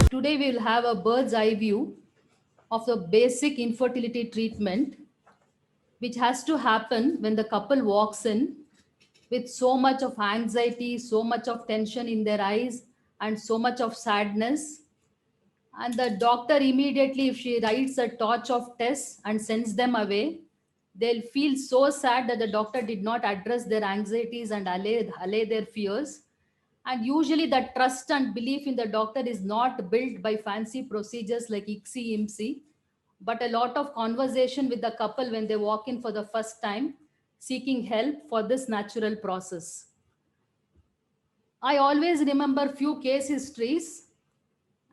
Today we will have a bird's eye view of the basic infertility treatment, which has to happen when the couple walks in with so much of anxiety, so much of tension in their eyes, and so much of sadness. And the doctor immediately, if she writes a torch of tests and sends them away, they'll feel so sad that the doctor did not address their anxieties and allay their fears. And usually, the trust and belief in the doctor is not built by fancy procedures like ICSI, IMSI, but a lot of conversation with the couple when they walk in for the first time, seeking help for this natural process. I always remember few case histories,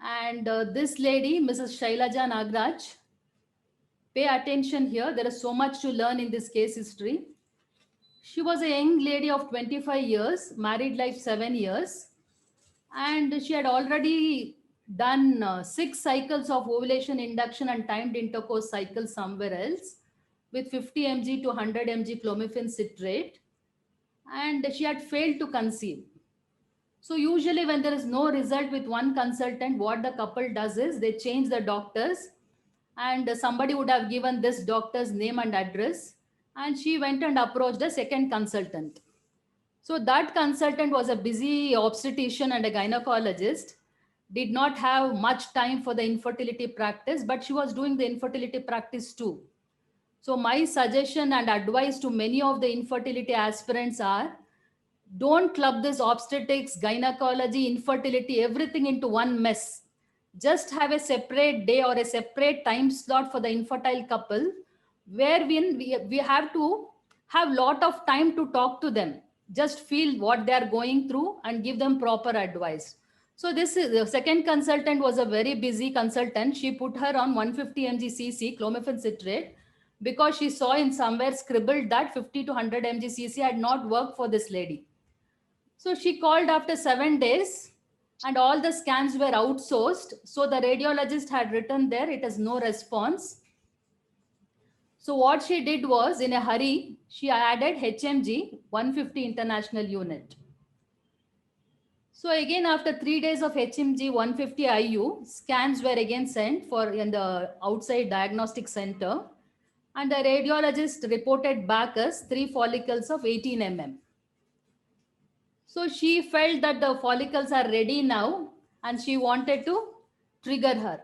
and this lady, Mrs. Shailaja Nagraj, pay attention here. There is so much to learn in this case history. She was a young lady of 25 years, married life 7 years, and she had already done 6 cycles of ovulation induction and timed intercourse cycle somewhere else with 50 mg to 100 mg clomiphene citrate, and she had failed to conceive. So usually when there is no result with one consultant, what the couple does is they change the doctors, and somebody would have given this doctor's name and address, and she went and approached a second consultant. So that consultant was a busy obstetrician and a gynecologist, did not have much time for the infertility practice, but she was doing the infertility practice too. So my suggestion and advice to many of the infertility aspirants are, don't club this obstetrics, gynecology, infertility, everything into one mess. Just have a separate day or a separate time slot for the infertile couple, where we have to have lot of time to talk to them, just feel what they are going through and give them proper advice. So this is the second consultant was a very busy consultant. She put her on 150 mg cc clomiphene citrate because she saw in somewhere scribbled that 50 to 100 mg cc had not worked for this lady. So she called after 7 days, and all the scans were outsourced. So the radiologist had written there, it has no response. So what she did was, in a hurry, she added HMG 150 international unit. So again, after 3 days of HMG 150 IU, scans were again sent for in the outside diagnostic center, and the radiologist reported back as 3 follicles of 18 mm. So she felt that the follicles are ready now and she wanted to trigger her.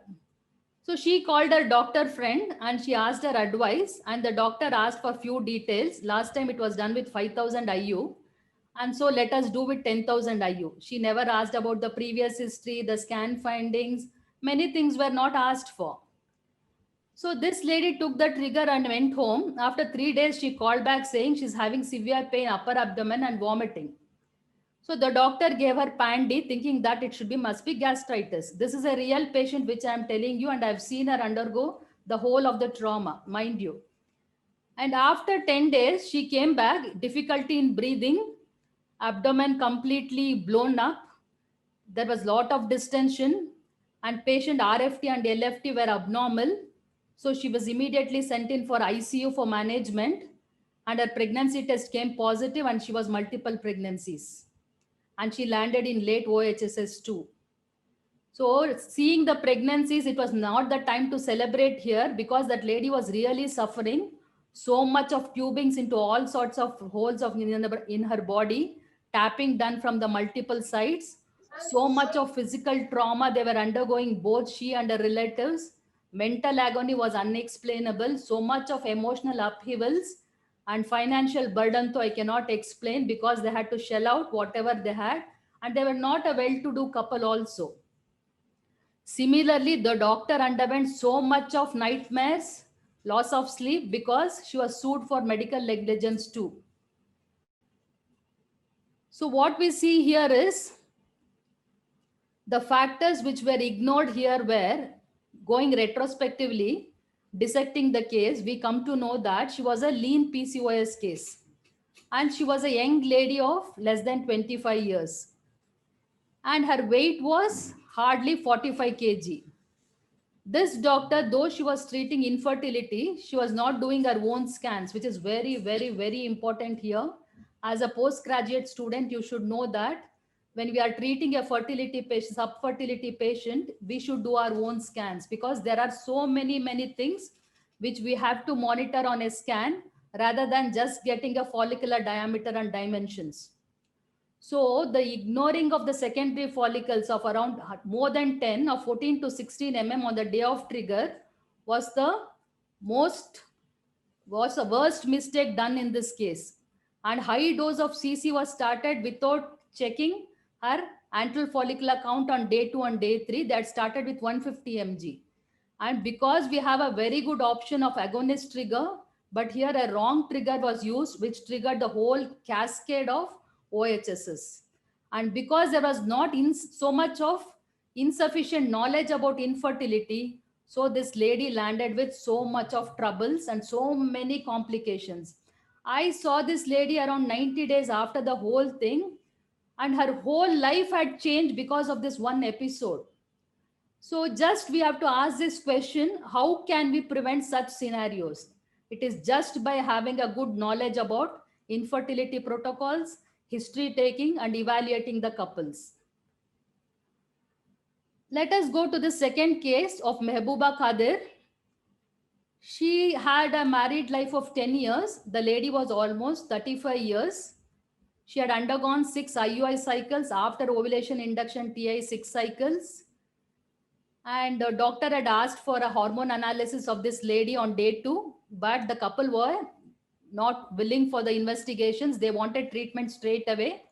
So she called her doctor friend and she asked her advice, and the doctor asked for few details. Last time it was done with 5,000 IU, and so let us do with 10,000 IU. She never asked about the previous history, the scan findings. Many things were not asked for. So this lady took the trigger and went home. After 3 days, she called back saying she's having severe pain, upper abdomen and vomiting. So the doctor gave her Pan-D thinking that it must be gastritis. This is a real patient which I am telling you, and I've seen her undergo the whole of the trauma, mind you. And after 10 days, she came back, difficulty in breathing, abdomen completely blown up. There was lot of distension, and patient RFT and LFT were abnormal. So she was immediately sent in for ICU for management, and her pregnancy test came positive, and she was multiple pregnancies. And she landed in late OHSS too. So seeing the pregnancies, it was not the time to celebrate here because that lady was really suffering. So much of tubings into all sorts of holes in her body, tapping done from the multiple sides. So much of physical trauma they were undergoing, both she and her relatives. Mental agony was unexplainable. So much of emotional upheavals and financial burden, though I cannot explain because they had to shell out whatever they had, and they were not a well-to-do couple also. Similarly, the doctor underwent so much of nightmares, loss of sleep because she was sued for medical negligence too. So what we see here is the factors which were ignored here were, going retrospectively, dissecting the case, we come to know that she was a lean PCOS case and she was a young lady of less than 25 years and her weight was hardly 45 kg. This doctor, though she was treating infertility, she was not doing her own scans, which is very, very, very important here. As a postgraduate student, you should know that when we are treating a fertility patient, subfertility patient, we should do our own scans, because there are so many things which we have to monitor on a scan rather than just getting a follicular diameter and dimensions. So the ignoring of the secondary follicles of around more than 10 or 14 to 16 on the day of trigger was the most was the worst mistake done in this case. And high dose of CC was started without checking her antral follicular count on day 2 and day 3. That started with 150 mg. And because we have a very good option of agonist trigger, but here a wrong trigger was used, which triggered the whole cascade of OHSs. And because there was not so much of insufficient knowledge about infertility, so this lady landed with so much of troubles and so many complications. I saw this lady around 90 days after the whole thing, and her whole life had changed because of this one episode. So just we have to ask this question, how can we prevent such scenarios? It is just by having a good knowledge about infertility protocols, history taking, and evaluating the couples. Let us go to the second case of Mehbooba Khadir. She had a married life of 10 years. The lady was almost 35 years. She had undergone 6 IUI cycles after ovulation induction TI 6 cycles. And the doctor had asked for a hormone analysis of this lady on day 2, but the couple were not willing for the investigations. They wanted treatment straight away.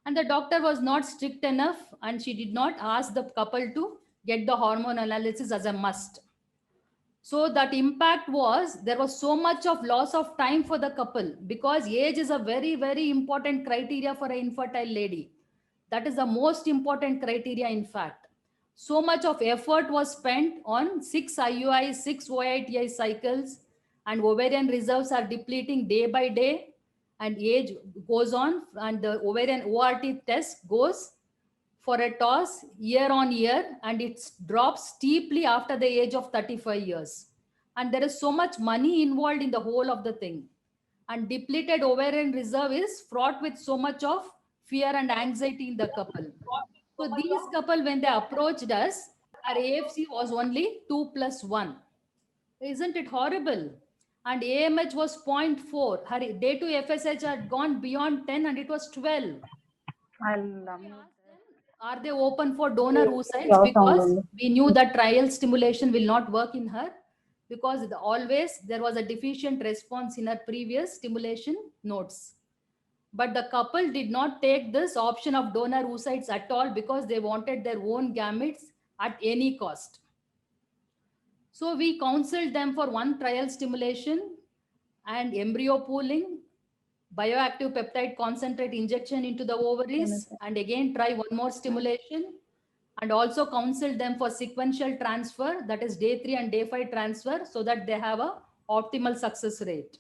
And the doctor was not strict enough, and she did not ask the couple to get the hormone analysis as a must. So that impact was, there was so much of loss of time for the couple, because age is a very important criteria for an infertile lady. That is the most important criteria, in fact. So much of effort was spent on 6 IUI, 6 OITI cycles, and ovarian reserves are depleting day by day, and age goes on, and the ovarian ORT test goes for a toss year on year, and it drops steeply after the age of 35 years. And there is so much money involved in the whole of the thing. And depleted ovarian reserve is fraught with so much of fear and anxiety in the couple. So these couple, when they approached us, our AFC was only 2+1. Isn't it horrible? And AMH was 0.4. Her day 2 FSH had gone beyond 10 and it was 12. Are they open for donor oocytes? Because we knew that trial stimulation will not work in her, because always there was a deficient response in her previous stimulation notes. But the couple did not take this option of donor oocytes at all, because they wanted their own gametes at any cost. So we counseled them for one trial stimulation and embryo pooling, bioactive peptide concentrate injection into the ovaries, and again try one more stimulation, and also counseled them for sequential transfer, that is day 3 and day 5 transfer, so that they have a optimal success rate.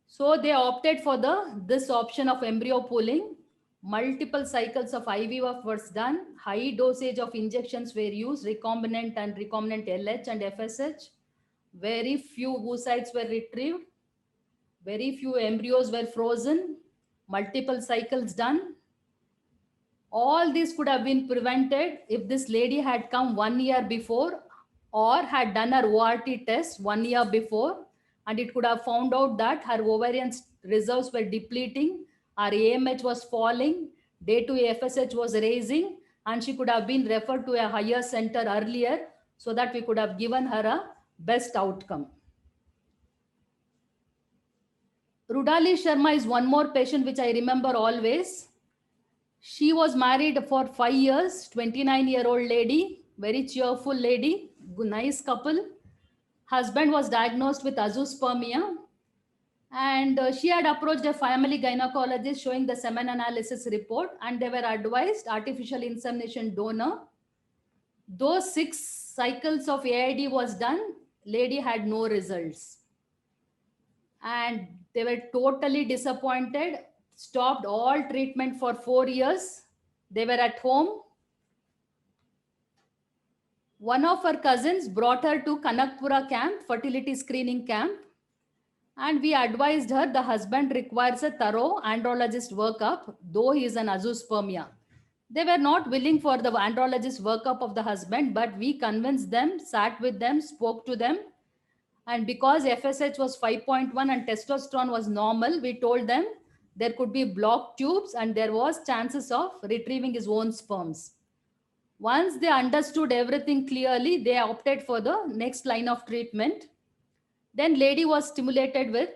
So they opted for this option of embryo pooling. Multiple cycles of IVF was done. High dosage of injections were used, recombinant and recombinant LH and FSH. Very few oocytes were retrieved. Very few embryos were frozen. Multiple cycles done. All this could have been prevented if this lady had come 1 year before, or had done her ORT test 1 year before, and it could have found out that her ovarian reserves were depleting, her AMH was falling, day 2 FSH was raising, and she could have been referred to a higher center earlier, so that we could have given her a best outcome. Rudali Sharma is one more patient which I remember always. She was married for 5 years, 29-year-old lady, very cheerful lady, nice couple. Husband was diagnosed with azoospermia, and she had approached a family gynecologist showing the semen analysis report, and they were advised artificial insemination donor. Those 6 cycles of AID was done, lady had no results. And they were totally disappointed, stopped all treatment for 4 years. They were at home. One of her cousins brought her to Kanakpura camp, fertility screening camp. And we advised her the husband requires a thorough andrologist workup, though he is an azoospermia. They were not willing for the andrologist workup of the husband, but we convinced them, sat with them, spoke to them. And because FSH was 5.1 and testosterone was normal, we told them there could be blocked tubes and there was chances of retrieving his own sperms. Once they understood everything clearly, they opted for the next line of treatment. Then lady was stimulated with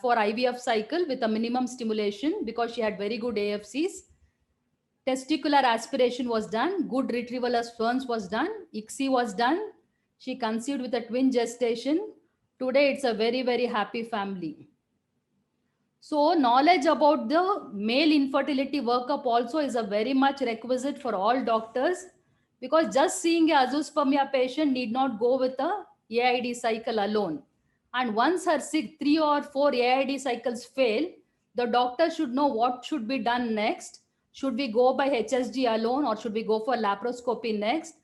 for IVF cycle with a minimum stimulation because she had very good AFCs. Testicular aspiration was done. Good retrieval of sperms was done. ICSI was done. She conceived with a twin gestation. Today it's a very, very happy family. So knowledge about the male infertility workup also is a very much requisite for all doctors, because just seeing a azoospermia patient need not go with a AID cycle alone. And once her 3 or 4 AID cycles fail, the doctor should know what should be done next. Should we go by HSG alone or should we go for laparoscopy next?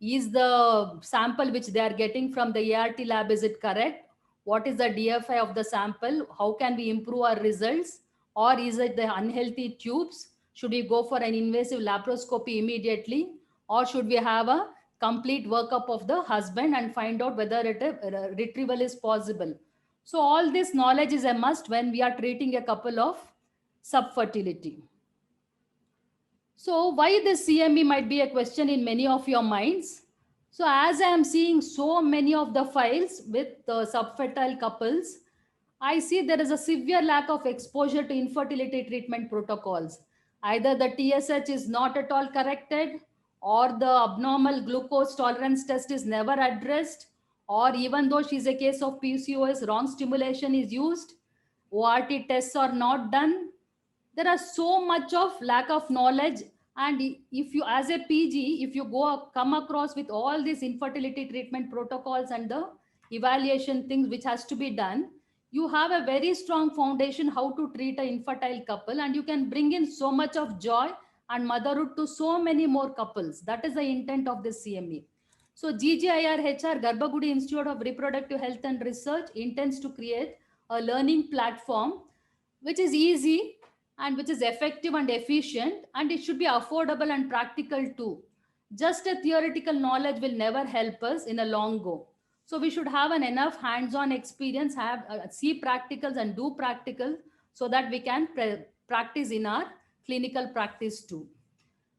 Is the sample which they are getting from the ART lab, is it correct? What is the DFI of the sample? How can we improve our results? Or is it the unhealthy tubes? Should we go for an invasive laparoscopy immediately? Or should we have a complete workup of the husband and find out whether retrieval is possible? So all this knowledge is a must when we are treating a couple of subfertility. So why this CME might be a question in many of your minds. So as I am seeing so many of the files with the subfertile couples, I see there is a severe lack of exposure to infertility treatment protocols. Either the TSH is not at all corrected, or the abnormal glucose tolerance test is never addressed, or even though she's a case of PCOS, wrong stimulation is used, ORT tests are not done. There are so much of lack of knowledge. And if you as a PG, if you come across with all these infertility treatment protocols and the evaluation things which has to be done, you have a very strong foundation how to treat an infertile couple, and you can bring in so much of joy and motherhood to so many more couples. That is the intent of this CME. So GGIRHR, Garbhagudi Institute of Reproductive Health and Research, intends to create a learning platform which is easy and which is effective and efficient, and it should be affordable and practical too. Just a theoretical knowledge will never help us in a long go. So we should have an enough hands-on experience, have see practicals and do practical, so that we can practice in our clinical practice too.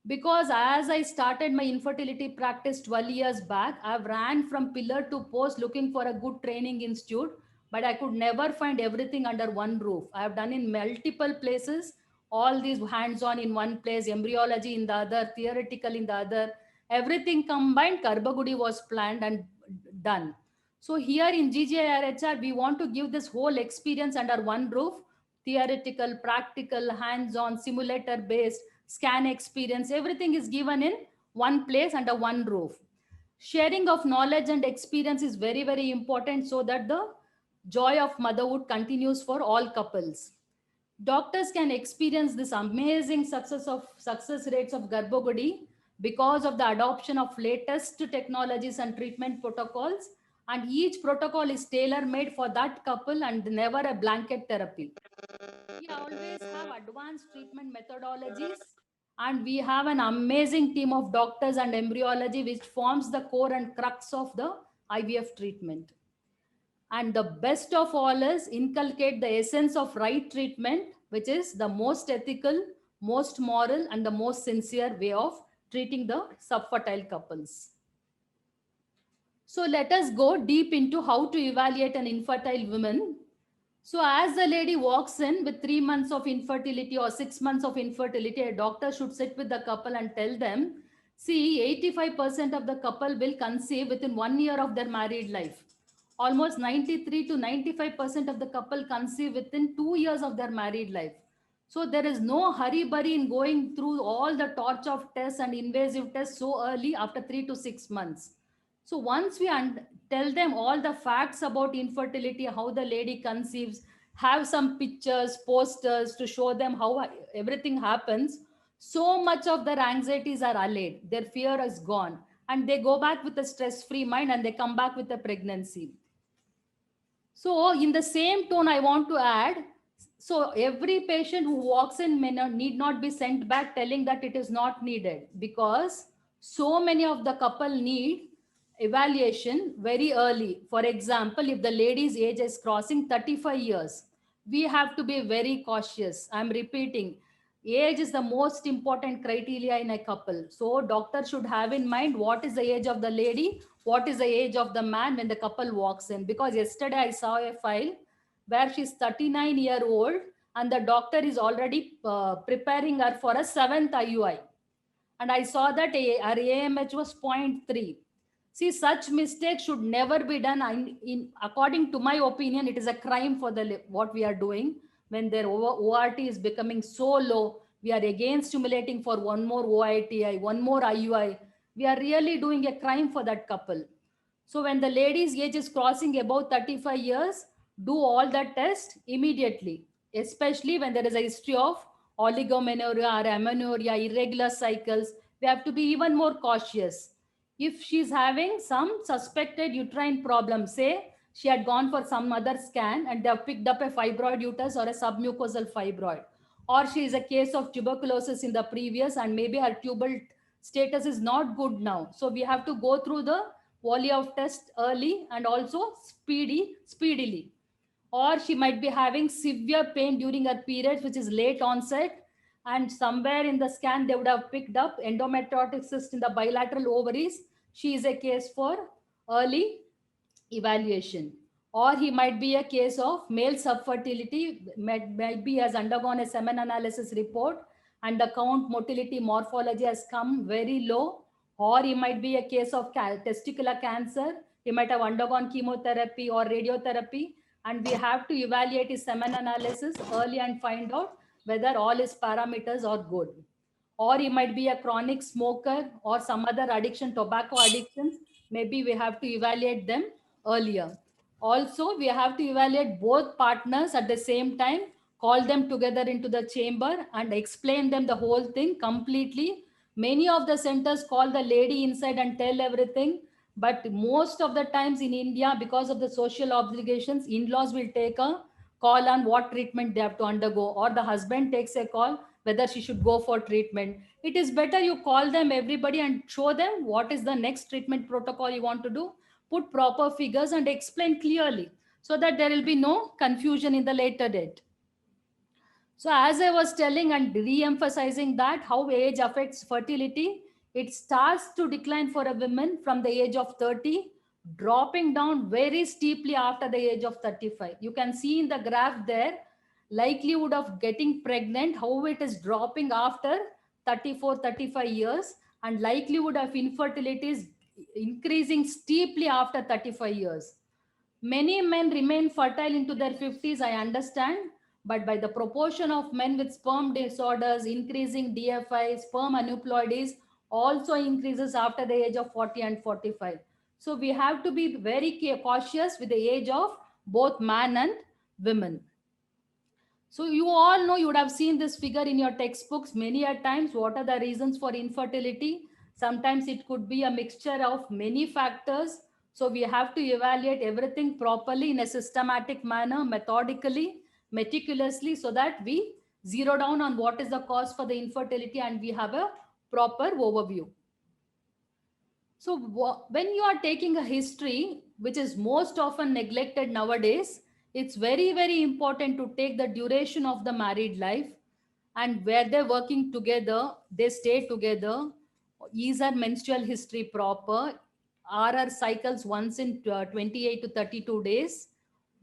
Because as I started my infertility practice 12 years back, I've ran from pillar to post looking for a good training institute, but I could never find everything under one roof. I have done in multiple places, all these hands-on in one place, embryology in the other, theoretical in the other, everything combined. Garbhagudi was planned and done. So here in GGIRHR, we want to give this whole experience under one roof: theoretical, practical, hands-on, simulator-based, scan experience, everything is given in one place under one roof. Sharing of knowledge and experience is very, very important, so that the joy of motherhood continues for all couples. Doctors can experience this amazing success rates of Garbhagudi because of the adoption of latest technologies and treatment protocols, and each protocol is tailor made for that couple and never a blanket therapy. We always have advanced treatment methodologies, and we have an amazing team of doctors and embryology which forms the core and crux of the IVF treatment. And the best of all is inculcate the essence of right treatment, which is the most ethical, most moral, and the most sincere way of treating the subfertile couples. So let us go deep into how to evaluate an infertile woman. So as the lady walks in with 3 months of infertility or 6 months of infertility, a doctor should sit with the couple and tell them, see, 85% of the couple will conceive within 1 year of their married life. Almost 93 to 95% of the couple conceive within 2 years of their married life. So there is no hurry burry in going through all the torch of tests and invasive tests so early after 3 to 6 months. So once we tell them all the facts about infertility, how the lady conceives, have some pictures, posters to show them how everything happens, so much of their anxieties are allayed. Their fear is gone. And they go back with a stress-free mind and they come back with a pregnancy. So in the same tone, I want to add, so every patient who walks in need not be sent back telling that it is not needed, because so many of the couple need evaluation very early. For example, if the lady's age is crossing 35 years, we have to be very cautious. I'm repeating, age is the most important criteria in a couple. So doctor should have in mind what is the age of the lady, what is the age of the man when the couple walks in. Because yesterday I saw a file where she's 39-year-old and the doctor is already preparing her for a seventh IUI. And I saw that her AMH was zero point 0.3. See, such mistakes should never be done. According to my opinion, it is a crime for what we are doing when their ORT is becoming so low. We are again stimulating for one more OITI, one more IUI. We are really doing a crime for that couple. So when the lady's age is crossing above 35 years, do all the tests immediately, especially when there is a history of oligomenorrhea or amenorrhea, irregular cycles. We have to be even more cautious. If she's having some suspected uterine problem, say she had gone for some other scan and they have picked up a fibroid uterus or a submucosal fibroid, or she is a case of tuberculosis in the previous and maybe her tubal status is not good now. So we have to go through the volley of test early and also speedily. Or she might be having severe pain during her periods, which is late onset, and somewhere in the scan they would have picked up endometriotic cyst in the bilateral ovaries. She is a case for early evaluation. Or he might be a case of male subfertility, might be has undergone a semen analysis report and the count motility morphology has come very low. Or he might be a case of testicular cancer. He might have undergone chemotherapy or radiotherapy, and we have to evaluate his semen analysis early and find out whether all his parameters are good. Or he might be a chronic smoker or some other addiction, tobacco addictions. Maybe we have to evaluate them earlier. Also, we have to evaluate both partners at the same time, call them together into the chamber and explain them the whole thing completely. Many of the centers call the lady inside and tell everything, but most of the times in India, because of the social obligations, in-laws will take a call on what treatment they have to undergo, or the husband takes a call whether she should go for treatment. It is better you call them everybody and show them what is the next treatment protocol you want to do, put proper figures and explain clearly so that there will be no confusion in the later date. So as I was telling and re-emphasizing that how age affects fertility, it starts to decline for a woman from the age of 30, dropping down very steeply after the age of 35. You can see in the graph there, likelihood of getting pregnant, how it is dropping after 34, 35 years, and likelihood of infertility is increasing steeply after 35 years. Many men remain fertile into their 50s, I understand, but by the proportion of men with sperm disorders increasing, DFI, sperm aneuploidies also increases after the age of 40 and 45. So we have to be very cautious with the age of both man and women. So you all know, you would have seen this figure in your textbooks many a times. What are the reasons for infertility? Sometimes it could be a mixture of many factors. So we have to evaluate everything properly in a systematic manner, methodically, meticulously, so that we zero down on what is the cause for the infertility and we have a proper overview. So when you are taking a history, which is most often neglected nowadays, it's very, very important to take the duration of the married life and where they're working together, they stay together. Is our menstrual history proper? Are our cycles once in 28 to 32 days?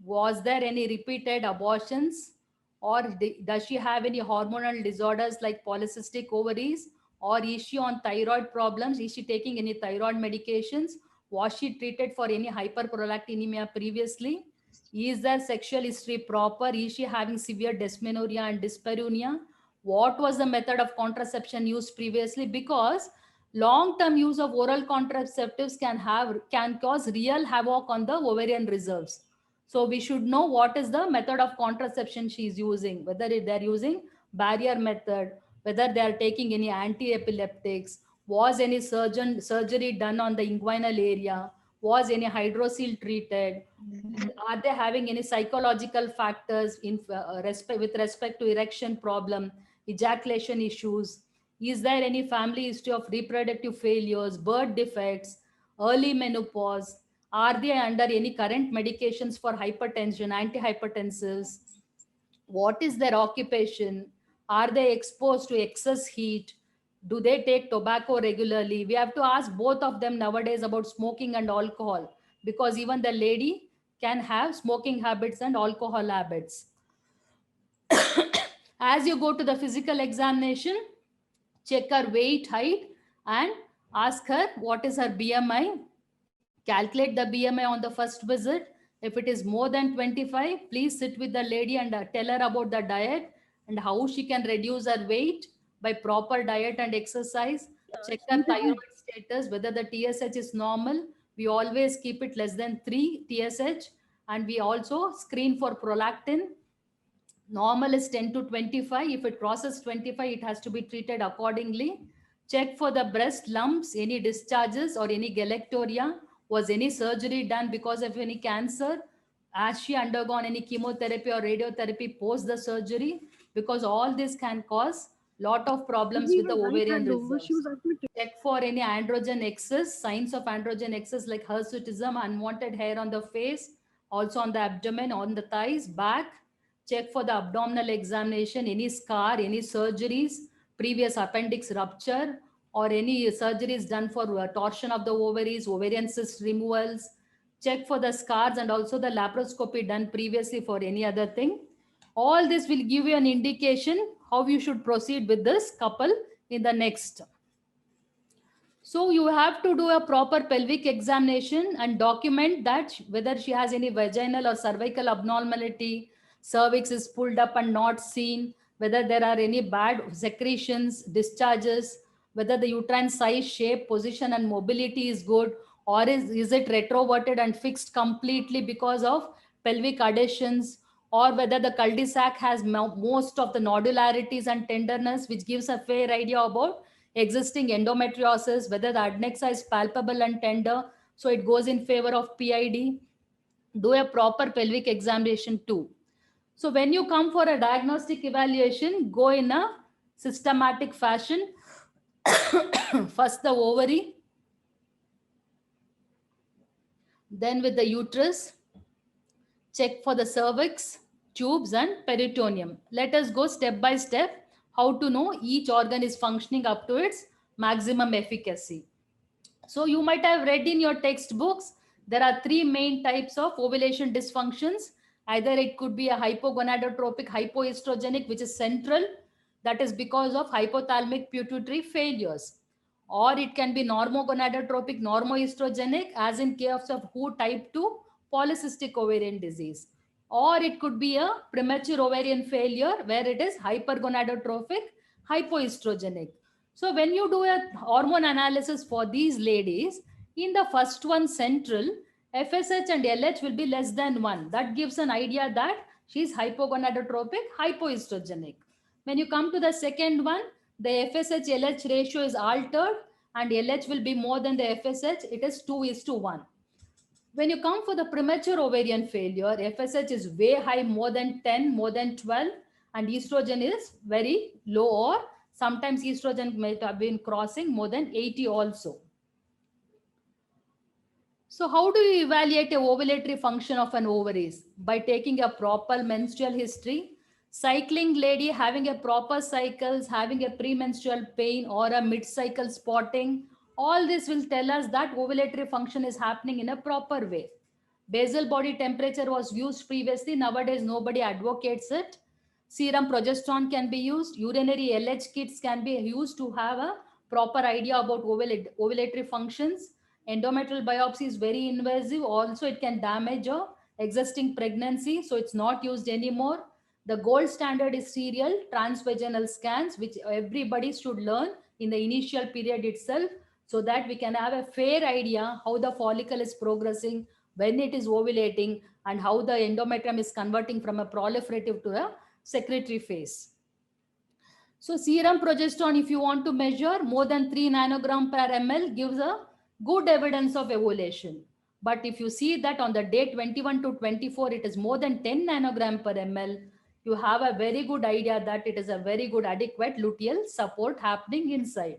Was there any repeated abortions? Or does she have any hormonal disorders like polycystic ovaries? Or is she on thyroid problems? Is she taking any thyroid medications? Was she treated for any hyperprolactinemia previously? Is their sexual history proper? Is she having severe dysmenorrhea and dyspareunia? What was the method of contraception used previously? Because long-term use of oral contraceptives can cause real havoc on the ovarian reserves. So we should know what is the method of contraception she is using, whether they're using barrier method, whether they are taking any anti-epileptics, was any surgery done on the inguinal area, Was any hydrocele treated? Are they having any psychological factors in with respect to erection problem, ejaculation issues? Is there any family history of reproductive failures, birth defects, early menopause? Are they under any current medications for hypertension, antihypertensives? What is their occupation? Are they exposed to excess heat? Do they take tobacco regularly? We have to ask both of them nowadays about smoking and alcohol, because even the lady can have smoking habits and alcohol habits. As you go to the physical examination, check her weight, height, and ask her what is her BMI. Calculate the BMI on the first visit. If it is more than 25, please sit with the lady and tell her about the diet and how she can reduce her weight by proper diet and exercise. Check her thyroid status, whether the TSH is normal. We always keep it less than 3 TSH, and we also screen for prolactin. Normal is 10 to 25. If it crosses 25, it has to be treated accordingly. Check for the breast lumps, any discharges or any galactoria. Was any surgery done because of any cancer? Has she undergone any chemotherapy or radiotherapy post the surgery? Because all this can cause lot of problems with the ovarian reserves. Check for any androgen excess, signs of androgen excess like hirsutism, unwanted hair on the face, also on the abdomen, on the thighs, back. Check for the abdominal examination, any scar, any surgeries, previous appendix rupture, or any surgeries done for torsion of the ovaries, ovarian cyst removals. Check for the scars and also the laparoscopy done previously for any other thing. All this will give you an indication how you should proceed with this couple in the next. So you have to do a proper pelvic examination and document that whether she has any vaginal or cervical abnormality, cervix is pulled up and not seen, whether there are any bad secretions, discharges, whether the uterine size, shape, position and mobility is good, or is it retroverted and fixed completely because of pelvic adhesions, or whether the cul-de-sac has most of the nodularities and tenderness, which gives a fair idea about existing endometriosis, whether the adnexa is palpable and tender, so it goes in favor of PID. Do a proper pelvic examination too. So when you come for a diagnostic evaluation, go in a systematic fashion. First the ovary, then with the uterus, check for the cervix, tubes and peritoneum. Let us go step by step how to know each organ is functioning up to its maximum efficacy. So you might have read in your textbooks, there are three main types of ovulation dysfunctions. Either it could be a hypogonadotropic, hypoestrogenic, which is central, that is because of hypothalamic pituitary failures. Or it can be normogonadotropic, normoestrogenic, as in case of WHO type 2 polycystic ovarian disease. Or it could be a premature ovarian failure where it is hypergonadotrophic, hypoestrogenic. So when you do a hormone analysis for these ladies, in the first one central, FSH and LH will be less than 1. That gives an idea that she is hypogonadotropic, hypoestrogenic. When you come to the second one, the FSH-LH ratio is altered and LH will be more than the FSH. It is 2:1. When you come for the premature ovarian failure, FSH is way high, more than 10, more than 12, and estrogen is very low, or sometimes estrogen might have been crossing more than 80 also. So how do you evaluate a ovulatory function of an ovaries? By taking a proper menstrual history, cycling lady having a proper cycles, having a premenstrual pain or a mid-cycle spotting, all this will tell us that ovulatory function is happening in a proper way. Basal body temperature was used previously. Nowadays, nobody advocates it. Serum progesterone can be used. Urinary LH kits can be used to have a proper idea about ovulatory functions. Endometrial biopsy is very invasive. Also, it can damage a existing pregnancy. So it's not used anymore. The gold standard is serial transvaginal scans, which everybody should learn in the initial period itself, so that we can have a fair idea how the follicle is progressing, when it is ovulating, and how the endometrium is converting from a proliferative to a secretory phase. So serum progesterone, if you want to measure, more than 3 nanogram per ml gives a good evidence of ovulation. But if you see that on the day 21 to 24, it is more than 10 nanogram per ml, you have a very good idea that it is a very good adequate luteal support happening inside.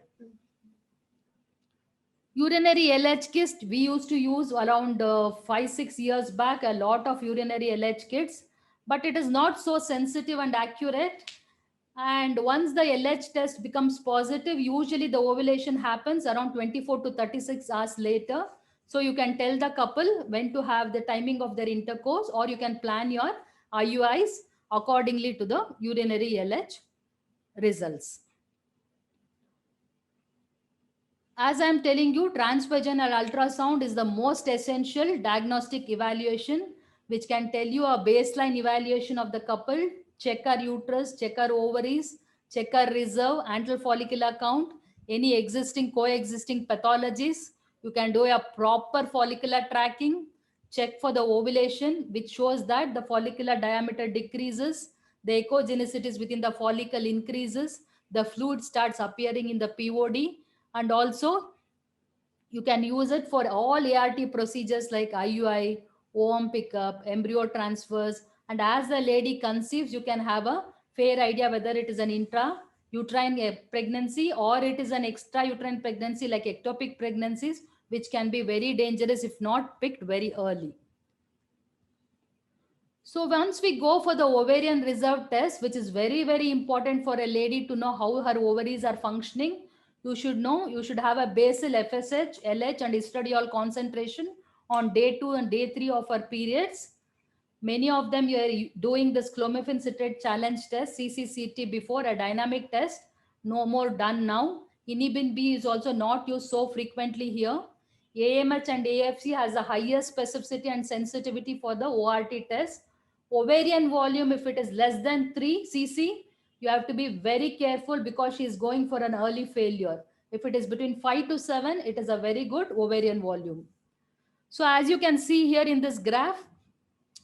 Urinary LH kit, we used to use around 5-6 years back, a lot of urinary LH kits, but it is not so sensitive and accurate. And once the LH test becomes positive, usually the ovulation happens around 24 to 36 hours later. So you can tell the couple when to have the timing of their intercourse, or you can plan your IUIs accordingly to the urinary LH results. As I'm telling you, transvaginal ultrasound is the most essential diagnostic evaluation, which can tell you a baseline evaluation of the couple, check our uterus, check our ovaries, check our reserve, antral follicular count, any existing, coexisting pathologies. You can do a proper follicular tracking, check for the ovulation, which shows that the follicular diameter decreases, the echogenicities within the follicle increases, the fluid starts appearing in the POD, and also you can use it for all ART procedures like IUI, OM pickup, embryo transfers, and as the lady conceives, you can have a fair idea whether it is an intrauterine pregnancy or it is an extrauterine pregnancy like ectopic pregnancies, which can be very dangerous if not picked very early. So once we go for the ovarian reserve test, which is very, very important for a lady to know how her ovaries are functioning, you should know you should have a basal FSH, LH and estradiol concentration on day 2 and day 3 of her periods. Many of them you are doing this clomiphene citrate challenge test, CCCT, before a dynamic test. No more done now. Inhibin B is also not used so frequently here. AMH and AFC has the highest specificity and sensitivity for the ORT test. Ovarian volume, if it is less than 3 cc, you have to be very careful because she is going for an early failure. If it is between 5 to 7, it is a very good ovarian volume. So as you can see here in this graph,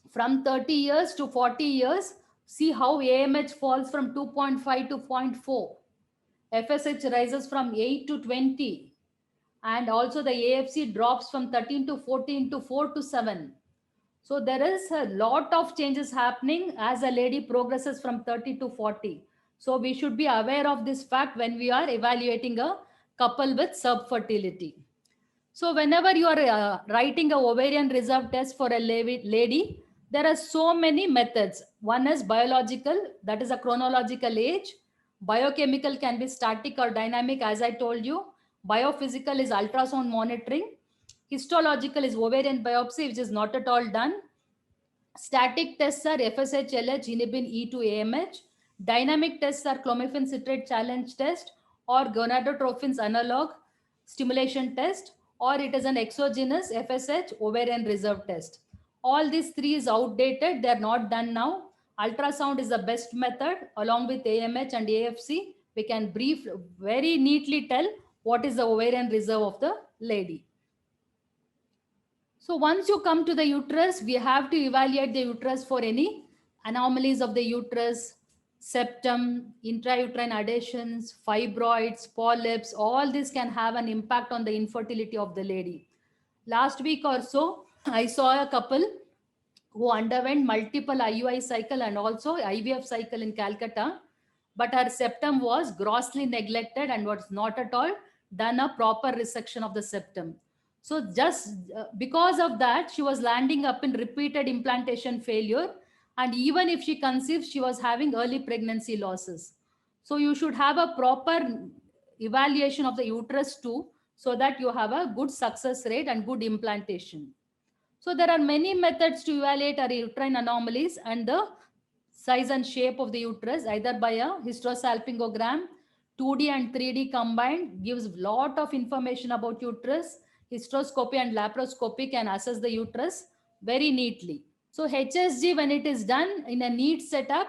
from 30 years to 40 years, see how AMH falls from 2.5 to 0.4. FSH rises from 8 to 20. And also the AFC drops from 13 to 14 to 4 to 7. So there is a lot of changes happening as a lady progresses from 30 to 40. So we should be aware of this fact when we are evaluating a couple with subfertility. So whenever you are writing a ovarian reserve test for a lady, there are so many methods. One is biological, that is a chronological age. Biochemical can be static or dynamic, as I told you. Biophysical is ultrasound monitoring. Histological is ovarian biopsy, which is not at all done. Static tests are FSH, LH, inhibin E to AMH. Dynamic tests are clomiphene citrate challenge test or gonadotrophin's analog stimulation test, or it is an exogenous FSH ovarian reserve test. All these three is outdated. They are not done now. Ultrasound is the best method along with AMH and AFC. We can very neatly tell what is the ovarian reserve of the lady. So once you come to the uterus, we have to evaluate the uterus for any anomalies of the uterus, septum, intrauterine adhesions, fibroids, polyps. All this can have an impact on the infertility of the lady. Last week or so, I saw a couple who underwent multiple IUI cycle and also IVF cycle in Calcutta, but her septum was grossly neglected and was not at all done a proper resection of the septum. So just because of that, she was landing up in repeated implantation failure. And even if she conceived, she was having early pregnancy losses. So you should have a proper evaluation of the uterus too, so that you have a good success rate and good implantation. So there are many methods to evaluate our uterine anomalies and the size and shape of the uterus, either by a hysterosalpingogram, 2D and 3D combined gives lot of information about uterus. Hysteroscopy and laparoscopy can assess the uterus very neatly. So HSG, when it is done in a neat setup,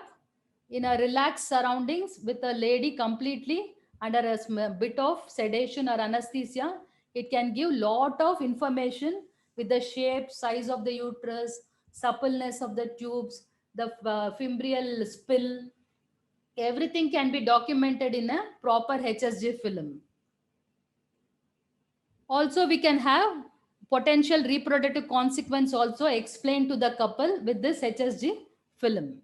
in a relaxed surroundings with a lady completely under a bit of sedation or anesthesia, it can give lot of information with the shape, size of the uterus, suppleness of the tubes, the fimbrial spill. Everything can be documented in a proper HSG film. Also, we can have potential reproductive consequence also explained to the couple with this HSG film.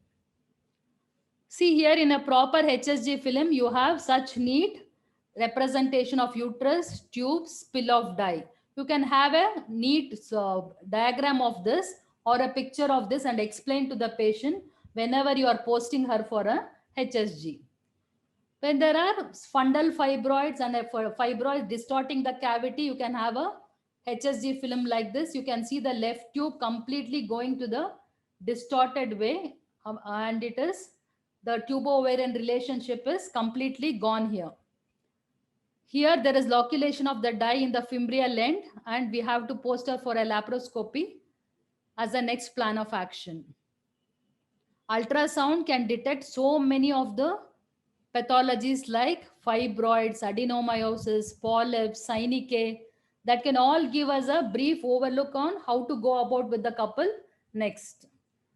See here in a proper HSG film, you have such neat representation of uterus, tubes, spill of dye. You can have a neat diagram of this or a picture of this and explain to the patient whenever you are posting her for a HSG. When there are fundal fibroids and a fibroid distorting the cavity, you can have a HSG film like this. You can see the left tube completely going to the distorted way, and it is the tubo-ovarian relationship is completely gone here. Here there is loculation of the dye in the fimbrial end, and we have to post her for a laparoscopy as the next plan of action. Ultrasound can detect so many of the pathologies like fibroids, adenomyosis, polyps, synechiae, that can all give us a brief overlook on how to go about with the couple next.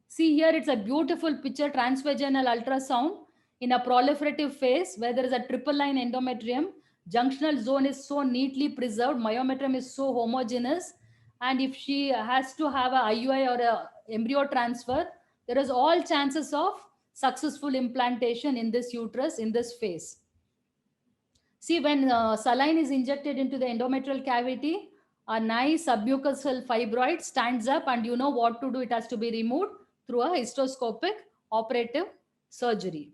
See here, it's a beautiful picture, transvaginal ultrasound in a proliferative phase where there is a triple line endometrium. Junctional zone is so neatly preserved, myometrium is so homogeneous, and if she has to have a IUI or a embryo transfer, there is all chances of successful implantation in this uterus in this phase. See, when saline is injected into the endometrial cavity, a nice submucosal fibroid stands up, and you know what to do. It has to be removed through a hysteroscopic operative surgery.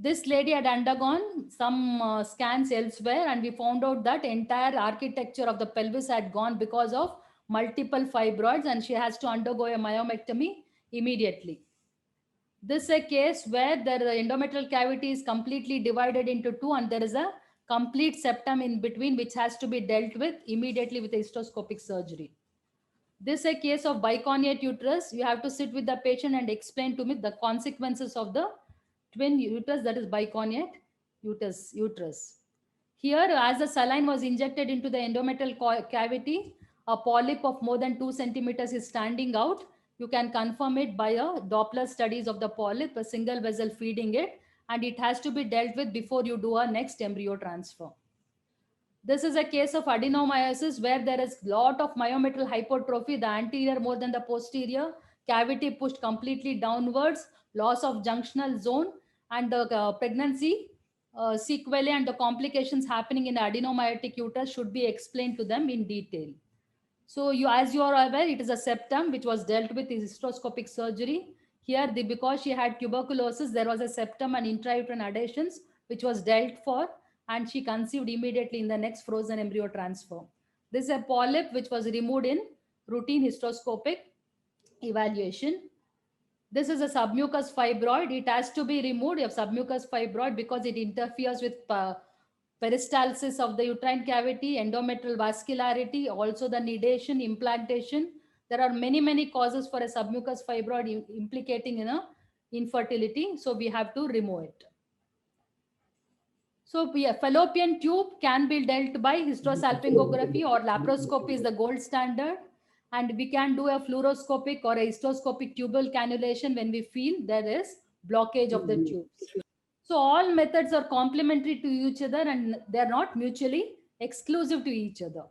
This lady had undergone some scans elsewhere, and we found out that entire architecture of the pelvis had gone because of multiple fibroids, and she has to undergo a myomectomy immediately. This is a case where the endometrial cavity is completely divided into two, and there is a complete septum in between, which has to be dealt with immediately with hysteroscopic surgery. This is a case of bicornuate uterus. You have to sit with the patient and explain to me the consequences of the twin uterus, that is bicornuate uterus. Here, as the saline was injected into the endometrial cavity, a polyp of more than 2 centimeters is standing out. You can confirm it by a Doppler studies of the polyp, a single vessel feeding it, and it has to be dealt with before you do a next embryo transfer. This is a case of adenomyosis where there is lot of myometrial hypertrophy, the anterior more than the posterior, cavity pushed completely downwards, loss of junctional zone, and the pregnancy sequelae and the complications happening in adenomyotic uterus should be explained to them in detail. So as you are aware, it is a septum which was dealt with in hysteroscopic surgery. Here, because she had tuberculosis, there was a septum and intrauterine adhesions which was dealt for, and she conceived immediately in the next frozen embryo transfer. This is a polyp which was removed in routine hysteroscopic evaluation. This is a submucous fibroid. It has to be removed, a submucous fibroid, because it interferes with peristalsis of the uterine cavity, endometrial vascularity, also the nidation, implantation. There are many causes for a submucous fibroid implicating in a infertility. So we have to remove it. So fallopian tube can be dealt by hysterosalpingography or laparoscopy is the gold standard. And we can do a fluoroscopic or a hysteroscopic tubal cannulation when we feel there is blockage of the tubes. So all methods are complementary to each other and they're not mutually exclusive to each other.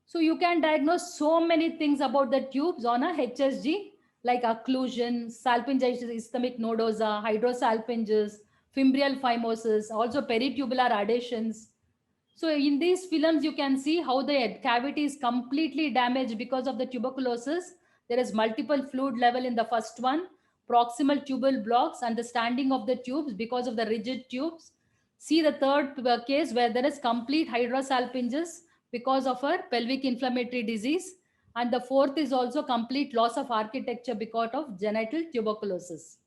So you can diagnose so many things about the tubes on a HSG like occlusion, salpingitis ischemic nodosa, hydrosalpinges, fimbrial phimosis, also peritubular adhesions. So in these films, you can see how the cavity is completely damaged because of the tuberculosis. There is multiple fluid level in the first one, proximal tubal blocks and the standing of the tubes because of the rigid tubes. See the third case where there is complete hydrosalpinges because of her pelvic inflammatory disease. And the fourth is also complete loss of architecture because of genital tuberculosis.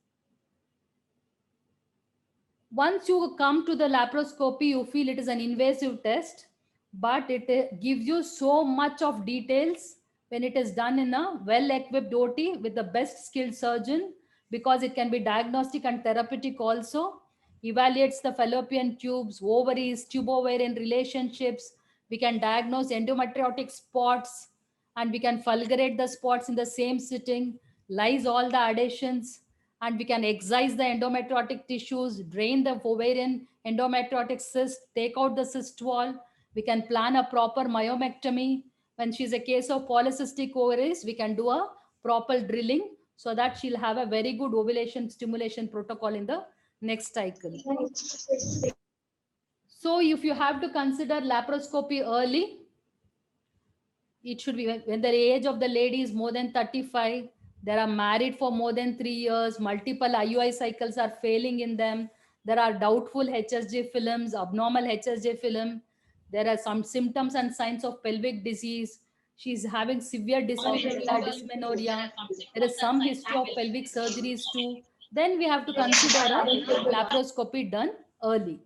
Once you come to the laparoscopy, you feel it is an invasive test, but it gives you so much of details when it is done in a well-equipped OT with the best skilled surgeon, because it can be diagnostic and therapeutic also. Evaluates the fallopian tubes, ovaries, tube-ovarian relationships. We can diagnose endometriotic spots, and we can fulgurate the spots in the same sitting, lyse all the adhesions, and we can excise the endometriotic tissues, drain the ovarian endometriotic cyst, take out the cyst wall. We can plan a proper myomectomy. When she's a case of polycystic ovaries, we can do a proper drilling so that she'll have a very good ovulation stimulation protocol in the next cycle. So if you have to consider laparoscopy early, it should be when the age of the lady is more than 35, they are married for more than 3 years, multiple IUI cycles are failing in them, there are doubtful HSG films, abnormal HSG film, there are some symptoms and signs of pelvic disease, she's having severe dysmenorrhea, there is some history of pelvic surgeries too, then we have to consider a laparoscopy done early.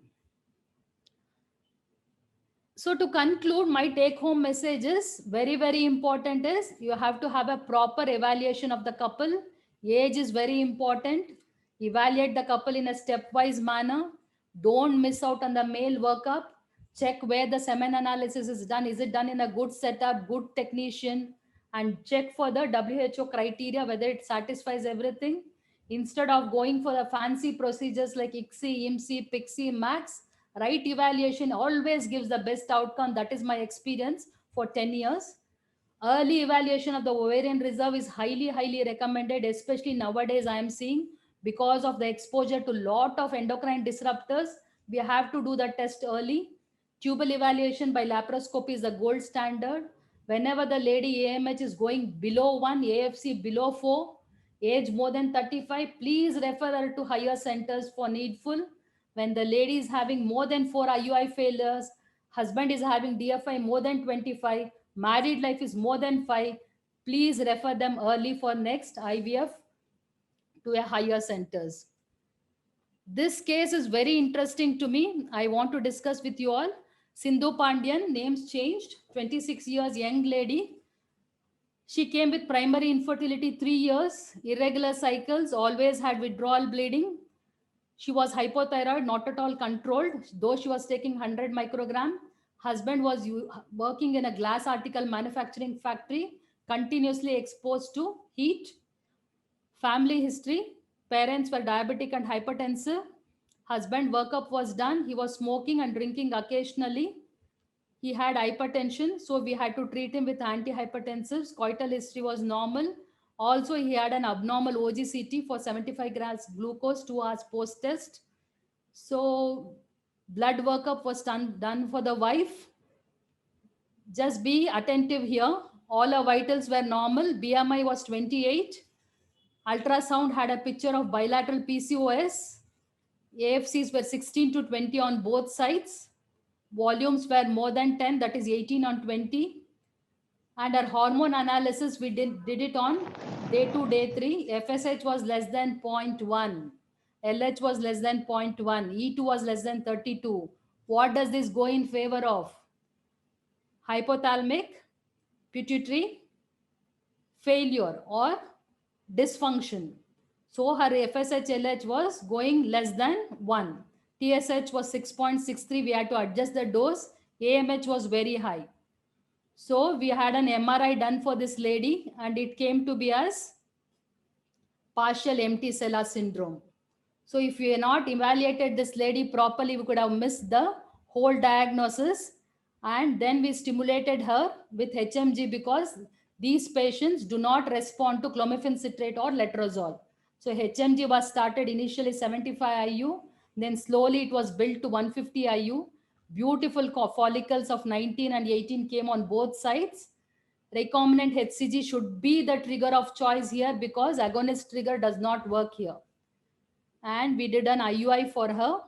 So to conclude, my take home message is very, very important is you have to have a proper evaluation of the couple. Age is very important. Evaluate the couple in a stepwise manner. Don't miss out on the male workup. Check where the semen analysis is done. Is it done in a good setup, good technician? And check for the WHO criteria, whether it satisfies everything. Instead of going for the fancy procedures like ICSI, IMSI, PICSI, MAX, right evaluation always gives the best outcome. That is my experience for 10 years. Early evaluation of the ovarian reserve is highly, highly recommended, especially nowadays I am seeing because of the exposure to lot of endocrine disruptors. We have to do the test early. Tubal evaluation by laparoscopy is the gold standard. Whenever the lady AMH is going below 1, AFC below 4, age more than 35, please refer her to higher centers for needful. When the lady is having more than 4 IUI failures, husband is having DFI more than 25, married life is more than 5, please refer them early for next IVF to a higher centers. This case is very interesting to me. I want to discuss with you all. Sindhu Pandian, names changed, 26 years, young lady. She came with primary infertility 3 years, irregular cycles, always had withdrawal bleeding. She was hypothyroid, not at all controlled, though she was taking 100 microgram. Husband was working in a glass article manufacturing factory, continuously exposed to heat. Family history, parents were diabetic and hypertensive. Husband workup was done. He was smoking and drinking occasionally. He had hypertension, so we had to treat him with antihypertensives. Coital history was normal. Also, he had an abnormal OGCT for 75 grams glucose 2 hours post test. So, blood workup was done for the wife. Just be attentive here. All our vitals were normal. BMI was 28. Ultrasound had a picture of bilateral PCOS. AFCs were 16 to 20 on both sides. Volumes were more than 10, that is 18 on 20. And our hormone analysis, we did it on day 2, day 3. FSH was less than 0.1. LH was less than 0.1. E2 was less than 32. What does this go in favor of? Hypothalamic, pituitary failure or dysfunction. So her FSH LH was going less than 1. TSH was 6.63. We had to adjust the dose. AMH was very high. So we had an MRI done for this lady and it came to be as partial empty sella syndrome. So if we had not evaluated this lady properly, we could have missed the whole diagnosis. And then we stimulated her with HMG because these patients do not respond to clomiphene citrate or letrozole. So HMG was started initially 75 IU, then slowly it was built to 150 IU. Beautiful follicles of 19 and 18 came on both sides. Recombinant HCG should be the trigger of choice here because agonist trigger does not work here. And we did an IUI for her,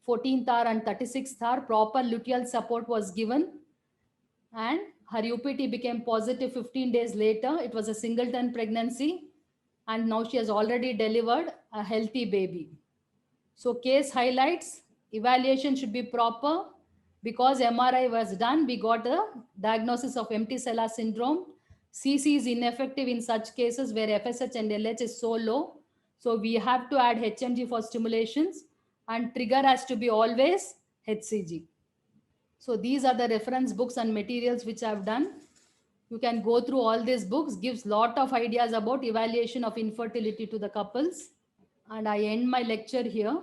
14th hour and 36th hour. Proper luteal support was given and her UPT became positive 15 days later. It was a singleton pregnancy and now she has already delivered a healthy baby. So case highlights, evaluation should be proper. Because MRI was done, we got a diagnosis of empty sella syndrome. CC is ineffective in such cases where FSH and LH is so low. So we have to add HMG for stimulations and trigger has to be always HCG. So these are the reference books and materials which I've done. You can go through all these books, gives lot of ideas about evaluation of infertility to the couples. And I end my lecture here.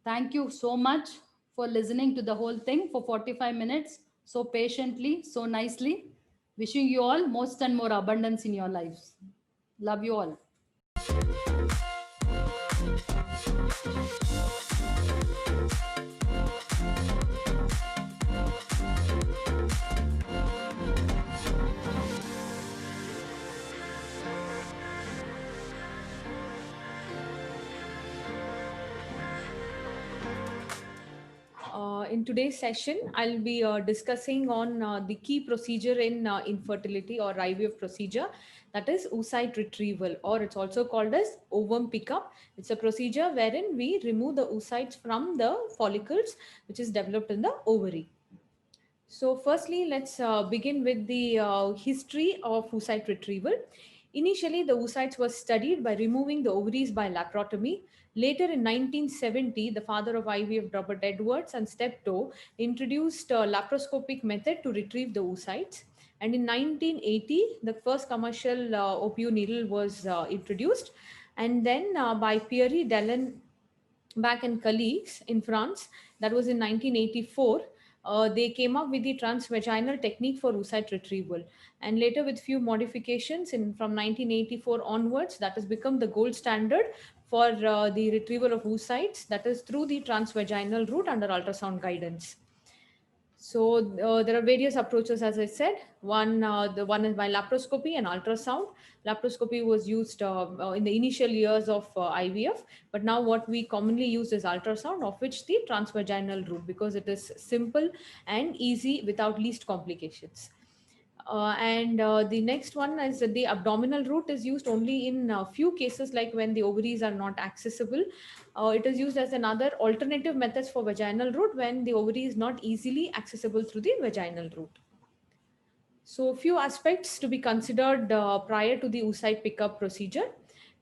Thank you so much for listening to the whole thing for 45 minutes. so patiently, so nicely. Wishing you all most and more abundance in your lives. Love you all. In today's session, I'll be discussing on the key procedure in infertility or IVF procedure, that is oocyte retrieval, or it's also called as ovum pickup. It's a procedure wherein we remove the oocytes from the follicles which is developed in the ovary. So, firstly, let's begin with the history of oocyte retrieval. Initially, the oocytes were studied by removing the ovaries by laparotomy. Later, in 1970, the father of IVF, Robert Edwards and Steptoe, introduced a laparoscopic method to retrieve the oocytes. And in 1980, the first commercial OPU needle was introduced. And then by Pierre Dallon back and colleagues in France, that was in 1984, they came up with the transvaginal technique for oocyte retrieval. And later, with few modifications from 1984 onwards, that has become the gold standard for the retrieval of oocytes, that is through the transvaginal route under ultrasound guidance. So there are various approaches, as I said. The one is by laparoscopy and ultrasound. Laparoscopy was used in the initial years of IVF, but now what we commonly use is ultrasound, of which the transvaginal route, because it is simple and easy without least complications. And the next one is that the abdominal route is used only in a few cases, like when the ovaries are not accessible. It is used as another alternative methods for vaginal route when the ovary is not easily accessible through the vaginal route. So, a few aspects to be considered prior to the oocyte pickup procedure.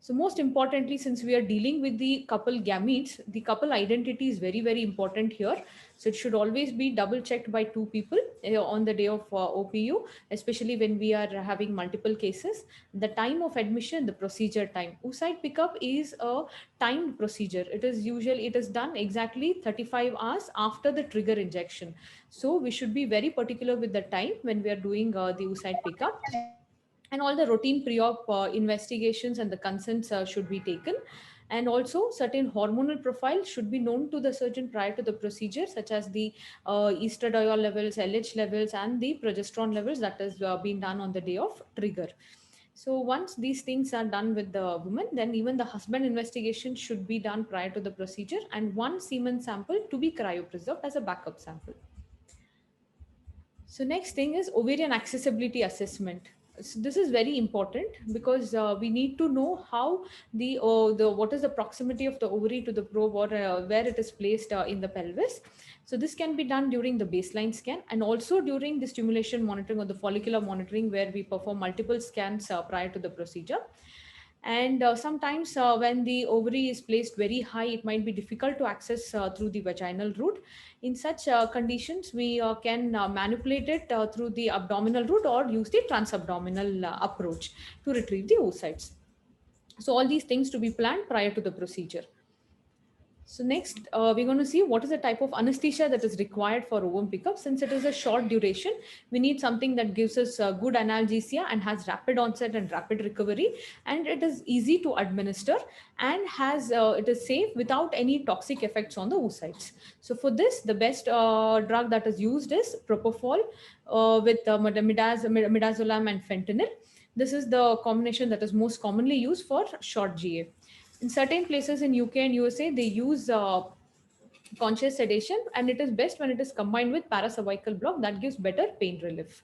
So, most importantly, since we are dealing with the couple gametes, the couple identity is very, very important here. So, it should always be double checked by two people on the day of OPU, especially when we are having multiple cases. The time of admission, the procedure time. Oocyte pickup is a timed procedure. It is done exactly 35 hours after the trigger injection. So we should be very particular with the time when we are doing the oocyte pickup, and all the routine pre-op investigations and the consents should be taken. And also certain hormonal profiles should be known to the surgeon prior to the procedure, such as the estradiol levels, LH levels, and the progesterone levels that has been done on the day of trigger. So once these things are done with the woman, then even the husband investigation should be done prior to the procedure, and one semen sample to be cryopreserved as a backup sample. So next thing is ovarian accessibility assessment. So this is very important because we need to know how the what is the proximity of the ovary to the probe, or where it is placed in the pelvis. So this can be done during the baseline scan and also during the stimulation monitoring or the follicular monitoring, where we perform multiple scans prior to the procedure. And sometimes when the ovary is placed very high, it might be difficult to access through the vaginal route. In such conditions, we can manipulate it through the abdominal route or use the transabdominal approach to retrieve the oocytes. So all these things to be planned prior to the procedure. So next, we're going to see what is the type of anesthesia that is required for ovum pickup. Since it is a short duration, we need something that gives us good analgesia and has rapid onset and rapid recovery, and it is easy to administer, and has it is safe without any toxic effects on the oocytes. So for this, the best drug that is used is propofol with midazolam and fentanyl. This is the combination that is most commonly used for short GA. In certain places in UK and USA, they use conscious sedation, and it is best when it is combined with paracervical block, that gives better pain relief.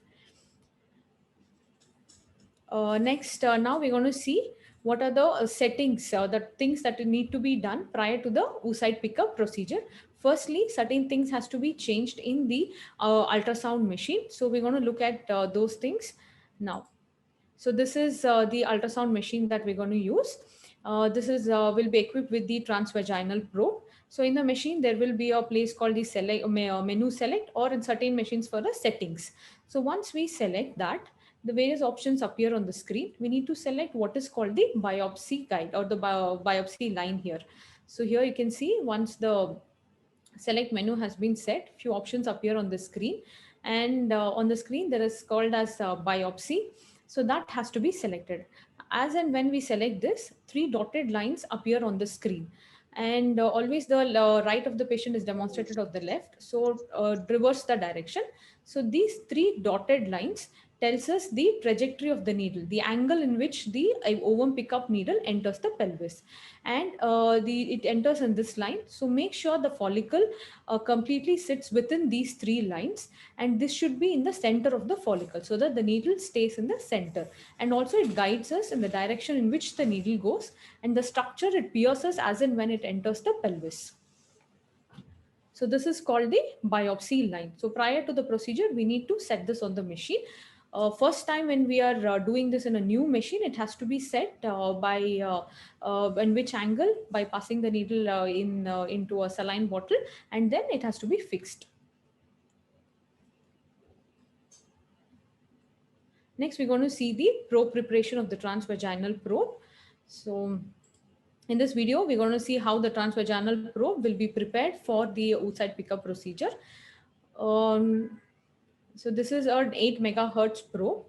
Next, now we're going to see what are the settings, the things that need to be done prior to the oocyte pickup procedure. Firstly, certain things has to be changed in the ultrasound machine. So we're going to look at those things now. So this is the ultrasound machine that we're going to use. This is will be equipped with the transvaginal probe. So in the machine, there will be a place called the menu select, or in certain machines for the settings. So once we select that, the various options appear on the screen. We need to select what is called the biopsy guide, or the biopsy line here. So here you can see, once the select menu has been set. Few options appear on the screen, and on the screen there is called as biopsy. So that has to be selected. As and when we select this, three dotted lines appear on the screen, and always the right of the patient is demonstrated on the left. So reverse the direction. So these three dotted lines tells us the trajectory of the needle, the angle in which the ovum pickup needle enters the pelvis, and it enters in this line. So make sure the follicle completely sits within these three lines, and this should be in the center of the follicle so that the needle stays in the center, and also it guides us in the direction in which the needle goes, and the structure it pierces as and when it enters the pelvis. So this is called the biopsy line. So prior to the procedure, we need to set this on the machine. First time when we are doing this in a new machine, it has to be set by in which angle, by passing the needle into a saline bottle, and then it has to be fixed. Next, we're going to see the probe preparation of the transvaginal probe. So in this video, we're going to see how the transvaginal probe will be prepared for the oocyte pickup procedure. So this is an 8 megahertz probe,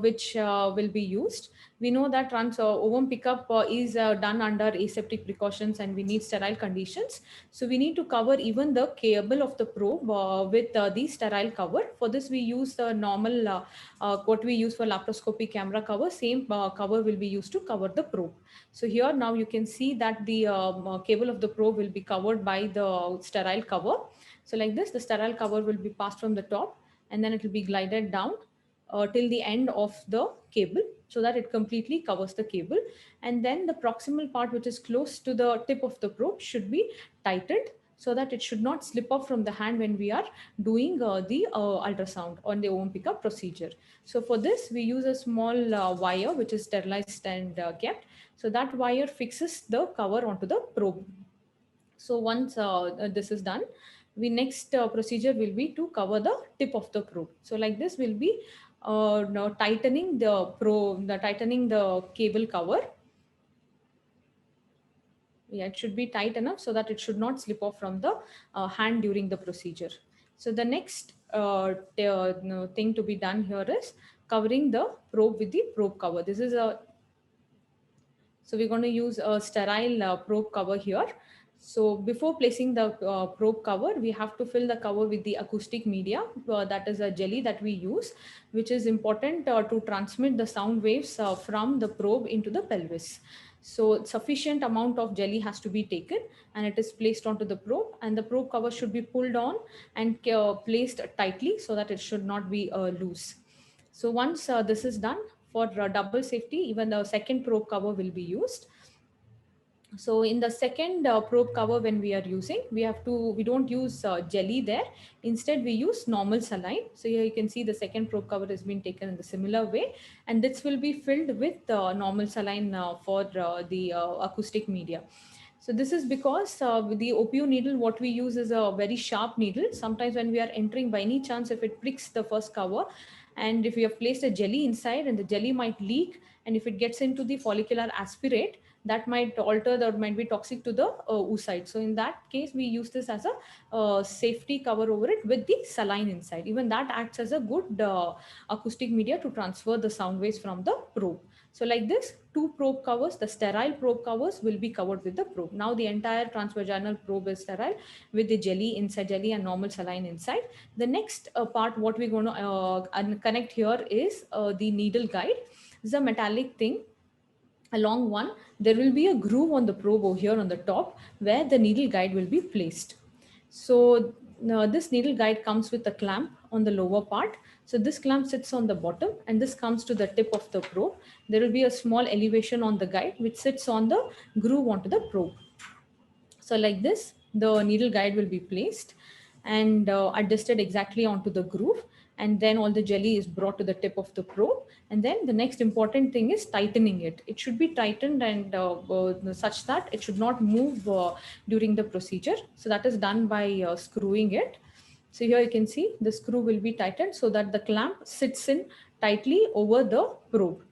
which will be used. We know that ovum pickup is done under aseptic precautions, and we need sterile conditions. So we need to cover even the cable of the probe with the sterile cover. For this, we use the normal, what we use for laparoscopy camera cover. Same cover will be used to cover the probe. So here now you can see that the cable of the probe will be covered by the sterile cover. So like this, the sterile cover will be passed from the top, and then it will be glided down till the end of the cable, so that it completely covers the cable. And then the proximal part, which is close to the tip of the probe, should be tightened so that it should not slip off from the hand when we are doing the ultrasound on the ovum pickup procedure. So for this, we use a small wire which is sterilized and kept. So that wire fixes the cover onto the probe. So once this is done, we next procedure will be to cover the tip of the probe. So like this, will be now tightening the probe, tightening the cable cover. Yeah, it should be tight enough so that it should not slip off from the hand during the procedure. So the next thing to be done here is covering the probe with the probe cover. This is a So we're going to use a sterile probe cover here. So before placing the probe cover, we have to fill the cover with the acoustic media. That is a jelly that we use, which is important to transmit the sound waves from the probe into the pelvis. So sufficient amount of jelly has to be taken, and it is placed onto the probe, and the probe cover should be pulled on and placed tightly so that it should not be loose. So once this is done, for double safety, even the second probe cover will be used. So in the second probe cover, when we are using, we don't use jelly there. Instead, we use normal saline. So here you can see the second probe cover has been taken in the similar way, and this will be filled with normal saline for the acoustic media. So this is because the OPU needle, what we use is a very sharp needle. Sometimes when we are entering, by any chance, if it pricks the first cover, and if we have placed a jelly inside, and the jelly might leak, and if it gets into the follicular aspirate, that might alter, that might be toxic to the oocyte. So in that case, we use this as a safety cover over it with the saline inside. Even that acts as a good acoustic media to transfer the sound waves from the probe. So like this, two probe covers, the sterile probe covers will be covered with the probe. Now the entire transvaginal probe is sterile with the jelly inside, jelly and normal saline inside. The next part, what we're going to connect here is the needle guide. This is a metallic thing, a long one. There will be a groove on the probe over here on the top where the needle guide will be placed. So this needle guide comes with a clamp on the lower part. So this clamp sits on the bottom, and this comes to the tip of the probe. There will be a small elevation on the guide which sits on the groove onto the probe. So like this, the needle guide will be placed and adjusted exactly onto the groove. And then all the jelly is brought to the tip of the probe. And then the next important thing is tightening it. It should be tightened and such that it should not move during the procedure. So that is done by screwing it. So here you can see the screw will be tightened so that the clamp sits in tightly over the probe.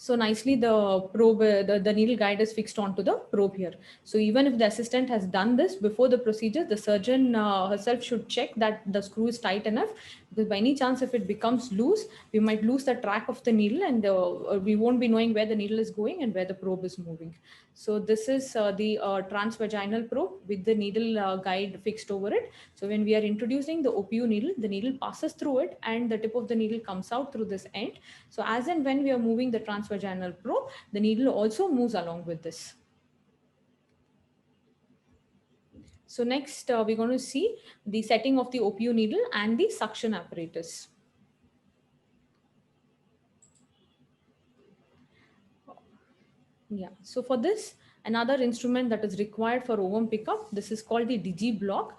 So nicely the probe, the needle guide is fixed onto the probe here. So even if the assistant has done this before the procedure, the surgeon herself should check that the screw is tight enough, because by any chance if it becomes loose, we might lose the track of the needle, and we won't be knowing where the needle is going and where the probe is moving. So this is the transvaginal probe with the needle guide fixed over it. So when we are introducing the OPU needle, the needle passes through it and the tip of the needle comes out through this end. So as and when we are moving the transvaginal probe, the needle also moves along with this. So next we're going to see the setting of the OPU needle and the suction apparatus. Yeah, so for this, another instrument that is required for ovum pickup, this is called the DigiBlock.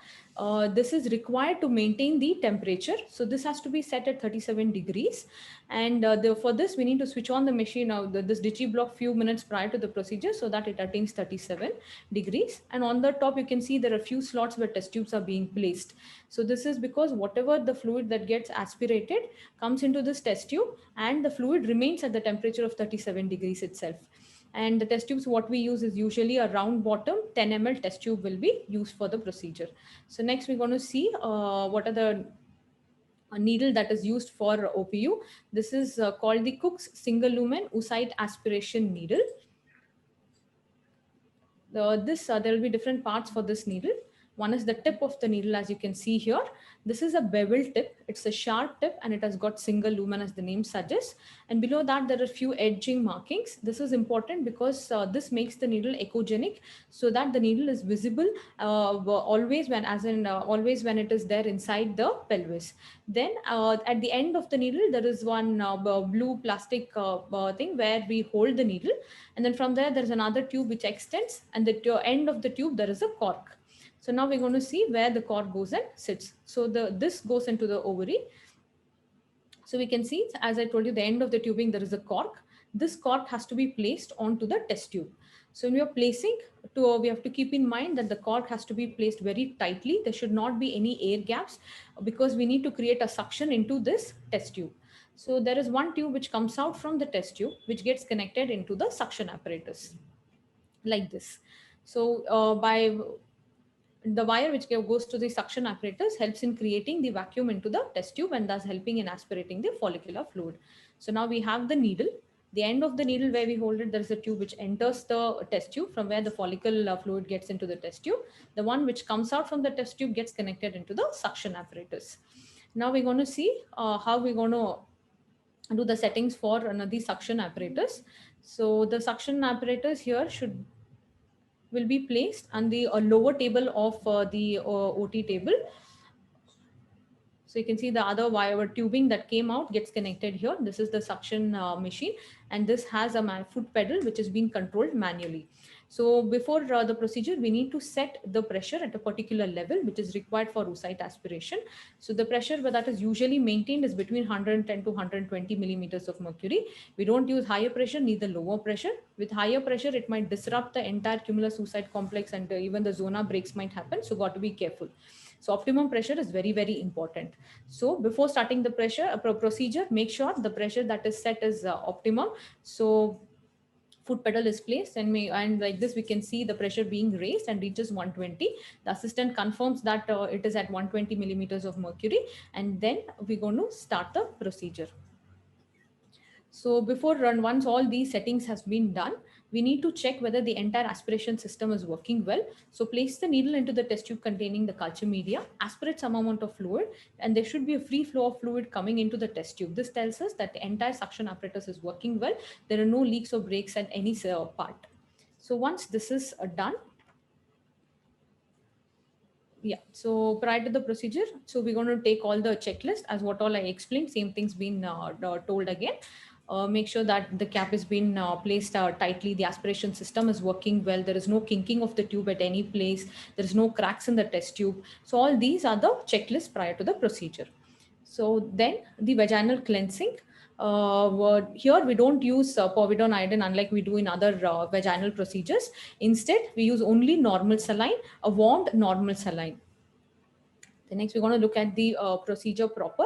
This is required to maintain the temperature. So this has to be set at 37 degrees. And for this, we need to switch on the machine now, this DigiBlock few minutes prior to the procedure so that it attains 37 degrees. And on the top, you can see there are few slots where test tubes are being placed. So this is because whatever the fluid that gets aspirated comes into this test tube, and the fluid remains at the temperature of 37 degrees itself. And the test tubes what we use is usually a round bottom 10 ml test tube will be used for the procedure. So next we're going to see what are the needle that is used for OPU. This is called the Cook's single lumen oocyte aspiration needle. There will be different parts for this needle. One is the tip of the needle, as you can see here. This is a bevel tip. It's a sharp tip and it has got single lumen as the name suggests. And below that, there are a few edging markings. This is important because this makes the needle echogenic, so that the needle is visible always always when it is there inside the pelvis. Then at the end of the needle, there is one blue plastic thing where we hold the needle. And then from there is another tube which extends, and the end of the tube, there is a cork. So now we're going to see where the cork goes and sits. So this goes into the ovary. So we can see, as I told you, the end of the tubing, there is a cork. This cork has to be placed onto the test tube. So when we are placing, we have to keep in mind that the cork has to be placed very tightly. There should not be any air gaps, because we need to create a suction into this test tube. So there is one tube which comes out from the test tube, which gets connected into the suction apparatus like this. So by the wire which goes to the suction apparatus helps in creating the vacuum into the test tube, and thus helping in aspirating the follicular fluid. So now we have the needle. The end of the needle where we hold it, there is a tube which enters the test tube, from where the follicle fluid gets into the test tube. The one which comes out from the test tube gets connected into the suction apparatus. Now we're going to see how we're going to do the settings for the suction apparatus. So the suction apparatus here will be placed on the lower table of the OT table. So you can see the other wire tubing that came out gets connected here. This is the suction machine, and this has a foot pedal which is being controlled manually. So before the procedure, we need to set the pressure at a particular level which is required for oocyte aspiration. So the pressure that is usually maintained is between 110 to 120 millimeters of mercury. We don't use higher pressure, neither lower pressure. With higher pressure, it might disrupt the entire cumulus oocyte complex, and even the zona breaks might happen. So got to be careful. So optimum pressure is very, very important. So before starting the procedure, make sure the pressure that is set is optimum. So foot pedal is placed, and like this we can see the pressure being raised and reaches 120. The assistant confirms that it is at 120 millimeters of mercury, and then we're going to start the procedure. So once all these settings has been done, we need to check whether the entire aspiration system is working well. So place the needle into the test tube containing the culture media, aspirate some amount of fluid, and there should be a free flow of fluid coming into the test tube. This tells us that the entire suction apparatus is working well. There are no leaks or breaks at any part. So once this is done, yeah, so prior to the procedure, so we're going to take all the checklist as what all I explained. Same thing's been told again. Make sure that the cap has been placed tightly. The aspiration system is working well. There is no kinking of the tube at any place. There is no cracks in the test tube. So all these are the checklists prior to the procedure. So then the vaginal cleansing. Here we don't use povidone iodine unlike we do in other vaginal procedures. Instead, we use only normal saline, a warmed normal saline. The next, we're going to look at the procedure proper.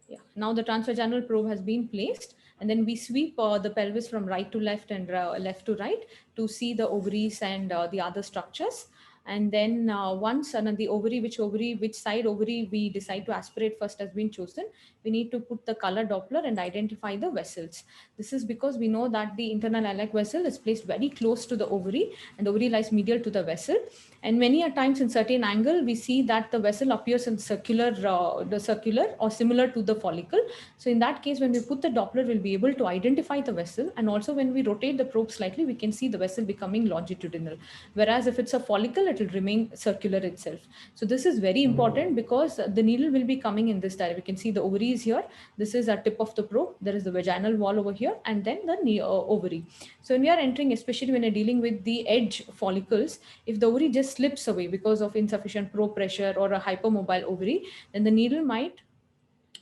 Yeah. Now the transvaginal probe has been placed, and then we sweep the pelvis from right to left and left to right to see the ovaries and the other structures. And then once the ovary, which side ovary we decide to aspirate first has been chosen, we need to put the color Doppler and identify the vessels. This is because we know that the internal iliac vessel is placed very close to the ovary, and the ovary lies medial to the vessel. And many a times in certain angle, we see that the vessel appears in circular, the circular or similar to the follicle. So in that case, when we put the Doppler, we'll be able to identify the vessel. And also when we rotate the probe slightly, we can see the vessel becoming longitudinal. Whereas if it's a follicle, it will remain circular itself. So this is very important because the needle will be coming in this direction. We can see the ovary is here. This is a tip of the probe. There is the vaginal wall over here, and then the ovary. So when we are entering, especially when you're dealing with the edge follicles, if the ovary just slips away because of insufficient probe pressure or a hypermobile ovary, then the needle might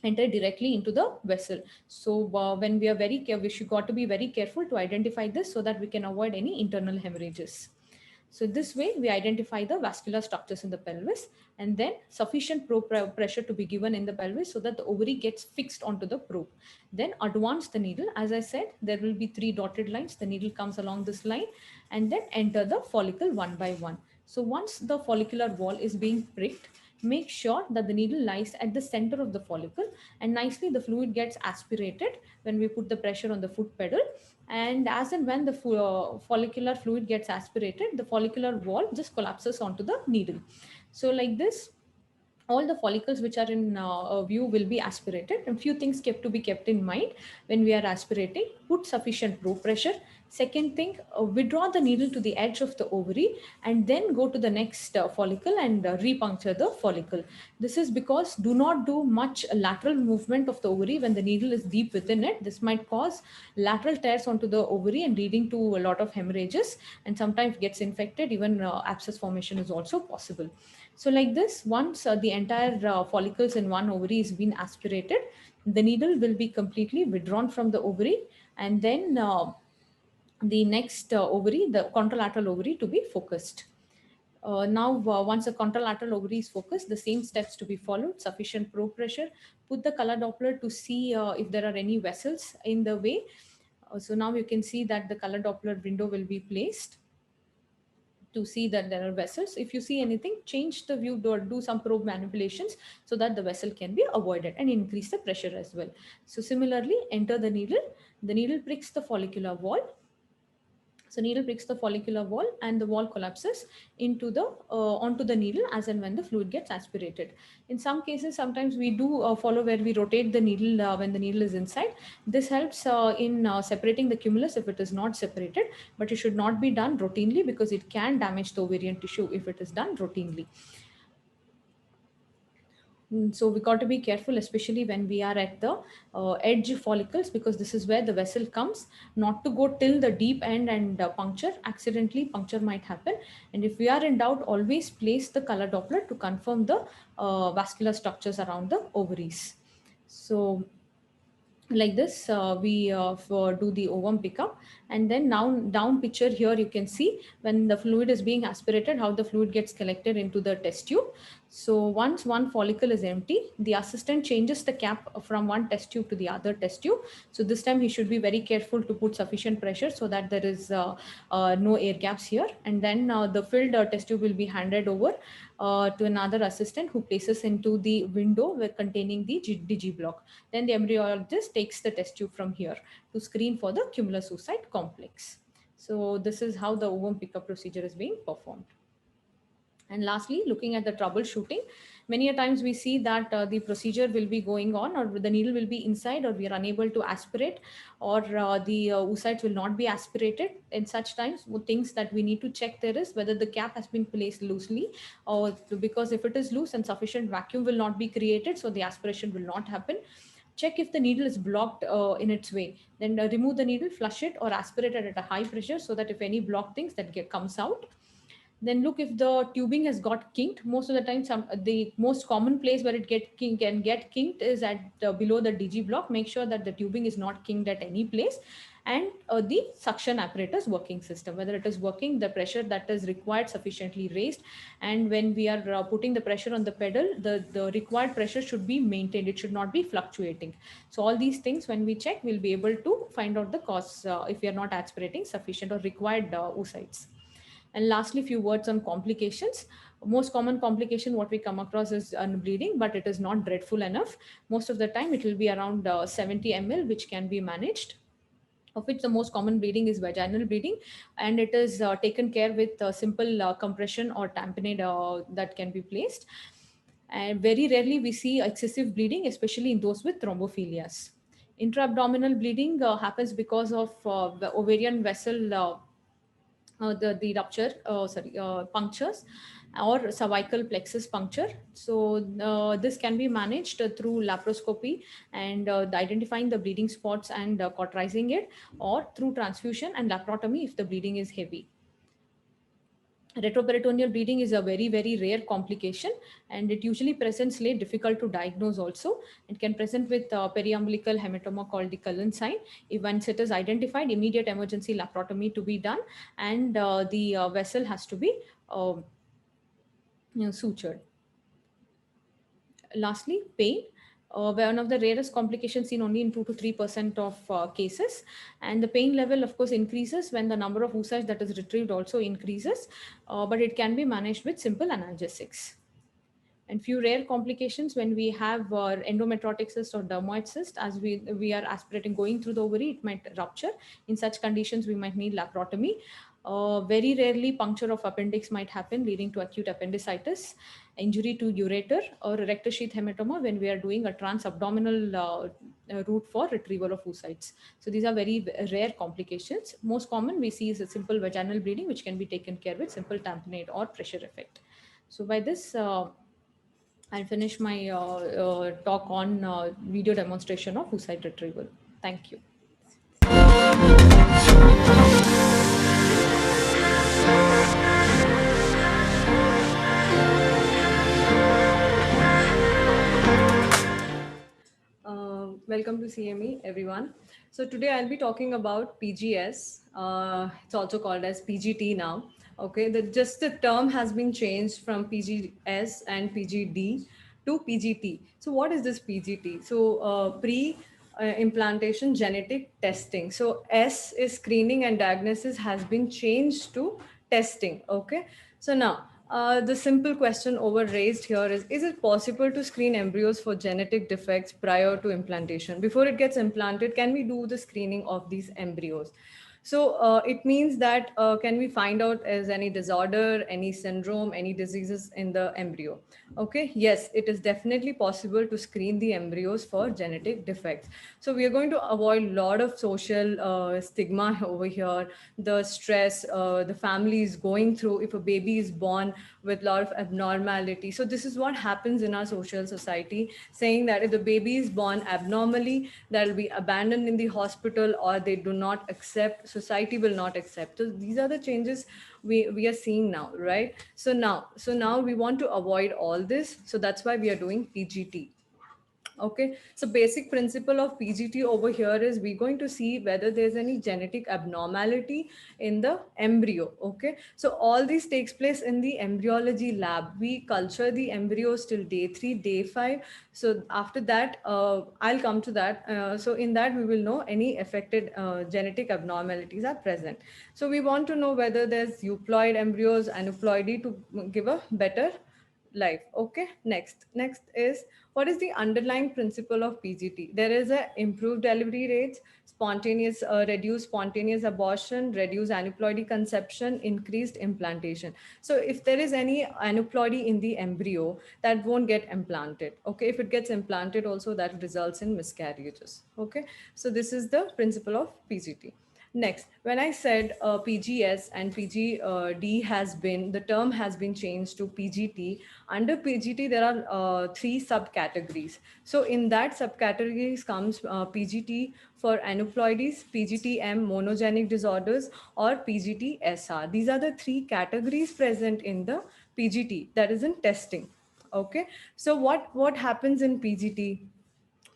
enter directly into the vessel. So when we are very careful, we should got to be very careful to identify this so that we can avoid any internal hemorrhages. So this way we identify the vascular structures in the pelvis, and then sufficient probe pressure to be given in the pelvis so that the ovary gets fixed onto the probe. Then advance the needle. As I said, there will be 3 dotted lines. The needle comes along this line and then enter the follicle one by one. So once the follicular wall is being pricked, make sure that the needle lies at the center of the follicle, and nicely the fluid gets aspirated when we put the pressure on the foot pedal. And as and when the follicular fluid gets aspirated, the follicular wall just collapses onto the needle. So like this, all the follicles which are in view will be aspirated. And few things to be kept in mind when we are aspirating: put sufficient probe pressure. Second thing, withdraw the needle to the edge of the ovary and then go to the next follicle and repuncture the follicle. This is because do not do much lateral movement of the ovary when the needle is deep within it. This might cause lateral tears onto the ovary and leading to a lot of hemorrhages, and sometimes gets infected. Even abscess formation is also possible. So like this, once the entire follicles in one ovary is been aspirated, the needle will be completely withdrawn from the ovary, and then the next ovary, the contralateral ovary, to be focused. Now, once the contralateral ovary is focused, the same steps to be followed: sufficient probe pressure, put the color Doppler to see if there are any vessels in the way. So now you can see that the color Doppler window will be placed to see that there are vessels. If you see anything, change the view, do some probe manipulations so that the vessel can be avoided, and increase the pressure as well. So similarly, enter the needle pricks the follicular wall. So needle pricks the follicular wall and the wall collapses into the onto the needle as and when the fluid gets aspirated. In some cases, sometimes we do follow where we rotate the needle when the needle is inside. This helps in separating the cumulus if it is not separated, but it should not be done routinely because it can damage the ovarian tissue if it is done routinely. So we got to be careful, especially when we are at the edge follicles, because this is where the vessel comes, not to go till the deep end and puncture. Accidentally puncture might happen. And if we are in doubt, always place the color Doppler to confirm the vascular structures around the ovaries. So like this, we do the ovum pickup, and then now down picture here you can see when the fluid is being aspirated, how the fluid gets collected into the test tube. So once one follicle is empty, the assistant changes the cap from one test tube to the other test tube. So this time he should be very careful to put sufficient pressure so that there is no air gaps here. And then the filled test tube will be handed over to another assistant who places into the window containing the digiblock. Then the embryologist takes the test tube from here to screen for the cumulus oocyte complex. So this is how the ovum pickup procedure is being performed. And lastly, looking at the troubleshooting, many a times we see that the procedure will be going on, or the needle will be inside, or we are unable to aspirate, or the oocytes will not be aspirated. In such times, things that we need to check there is whether the cap has been placed loosely, or because if it is loose and sufficient vacuum will not be created, so the aspiration will not happen. Check if the needle is blocked in its way. Then remove the needle, flush it, or aspirate it at a high pressure so that if any blocked things that comes out. Then look if the tubing has got kinked. Most of the time, the most common place where it can get kinked is at below the DG block. Make sure that the tubing is not kinked at any place. and the suction apparatus working system, whether it is working, the pressure that is required sufficiently raised, and when we are putting the pressure on the pedal, the required pressure should be maintained, it should not be fluctuating. So all these things when we check, we'll be able to find out the cause if we are not aspirating sufficient or required oocytes. And lastly, few words on complications. Most common complication what we come across is bleeding, but it is not dreadful enough. Most of the time it will be around 70 ml, which can be managed, of which the most common bleeding is vaginal bleeding, and it is taken care with simple compression or tamponade that can be placed. And very rarely we see excessive bleeding, especially in those with thrombophilias. Intra-abdominal bleeding happens because of the ovarian vessel, the rupture, punctures, or cervical plexus puncture. So this can be managed through laparoscopy and identifying the bleeding spots and cauterizing it, or through transfusion and laparotomy if the bleeding is heavy. Retroperitoneal bleeding is a very rare complication, and it usually presents late, difficult to diagnose also. It can present with periumbilical hematoma called the Cullen sign. If once it is identified, immediate emergency laparotomy to be done, and the vessel has to be um, sutured. Lastly, pain. One of the rarest complications seen only in 2 to 3% of cases, and the pain level of course increases when the number of oocytes that is retrieved also increases, but it can be managed with simple analgesics. And few rare complications when we have endometriotic cyst or dermoid cyst, as we are aspirating going through the ovary, it might rupture. In such conditions we might need laparotomy. Very rarely puncture of appendix might happen, leading to acute appendicitis, injury to ureter, or rectus sheath hematoma when we are doing a transabdominal route for retrieval of oocytes. So these are very rare complications. Most common we see is a simple vaginal bleeding, which can be taken care with simple tamponade or pressure effect. So by this, I'll finish my talk on video demonstration of oocyte retrieval. Thank you. Welcome to CME, everyone. So today I'll be talking about PGS. It's also called as PGT now. Okay, just the term has been changed from PGS and PGD to PGT. So what is this PGT? So implantation genetic testing. So S is screening and diagnosis has been changed to testing. Okay, so now the simple question over raised here is it possible to screen embryos for genetic defects prior to implantation? Before it gets implanted, can we do the screening of these embryos? So it means that can we find out as any disorder, any syndrome, any diseases in the embryo? Okay, yes, it is definitely possible to screen the embryos for genetic defects. So we are going to avoid a lot of social stigma over here, the stress the family is going through if a baby is born with a lot of abnormality. So this is what happens in our social society, saying that if the baby is born abnormally, that will be abandoned in the hospital, or they do not accept, society will not accept. So these are the changes we are seeing now, right? So now we want to avoid all this. So that's why we are doing PGT. Okay, so basic principle of PGT over here is we're going to see whether there's any genetic abnormality in the embryo. Okay, so all this takes place in the embryology lab. We culture the embryos till day 3, day 5. So after that, I'll come to that. So in that, we will know any affected genetic abnormalities are present. So we want to know whether there's euploid embryos, aneuploidy to give a better life. Okay, next is what is the underlying principle of PGT? There is a improved delivery rates, spontaneous reduced spontaneous abortion, reduced aneuploidy conception, increased implantation. So if there is any aneuploidy in the embryo, that won't get implanted. Okay, if it gets implanted also, that results in miscarriages. Okay, so this is the principle of PGT. Next, when I said PGS and PGD has been, the term has been changed to PGT. Under PGT, there are 3 subcategories. So in that subcategories comes PGT for aneuploidies, PGTM monogenic disorders, or PGT-SR. These are the 3 categories present in the PGT, that is in testing. Okay, so what happens in PGT?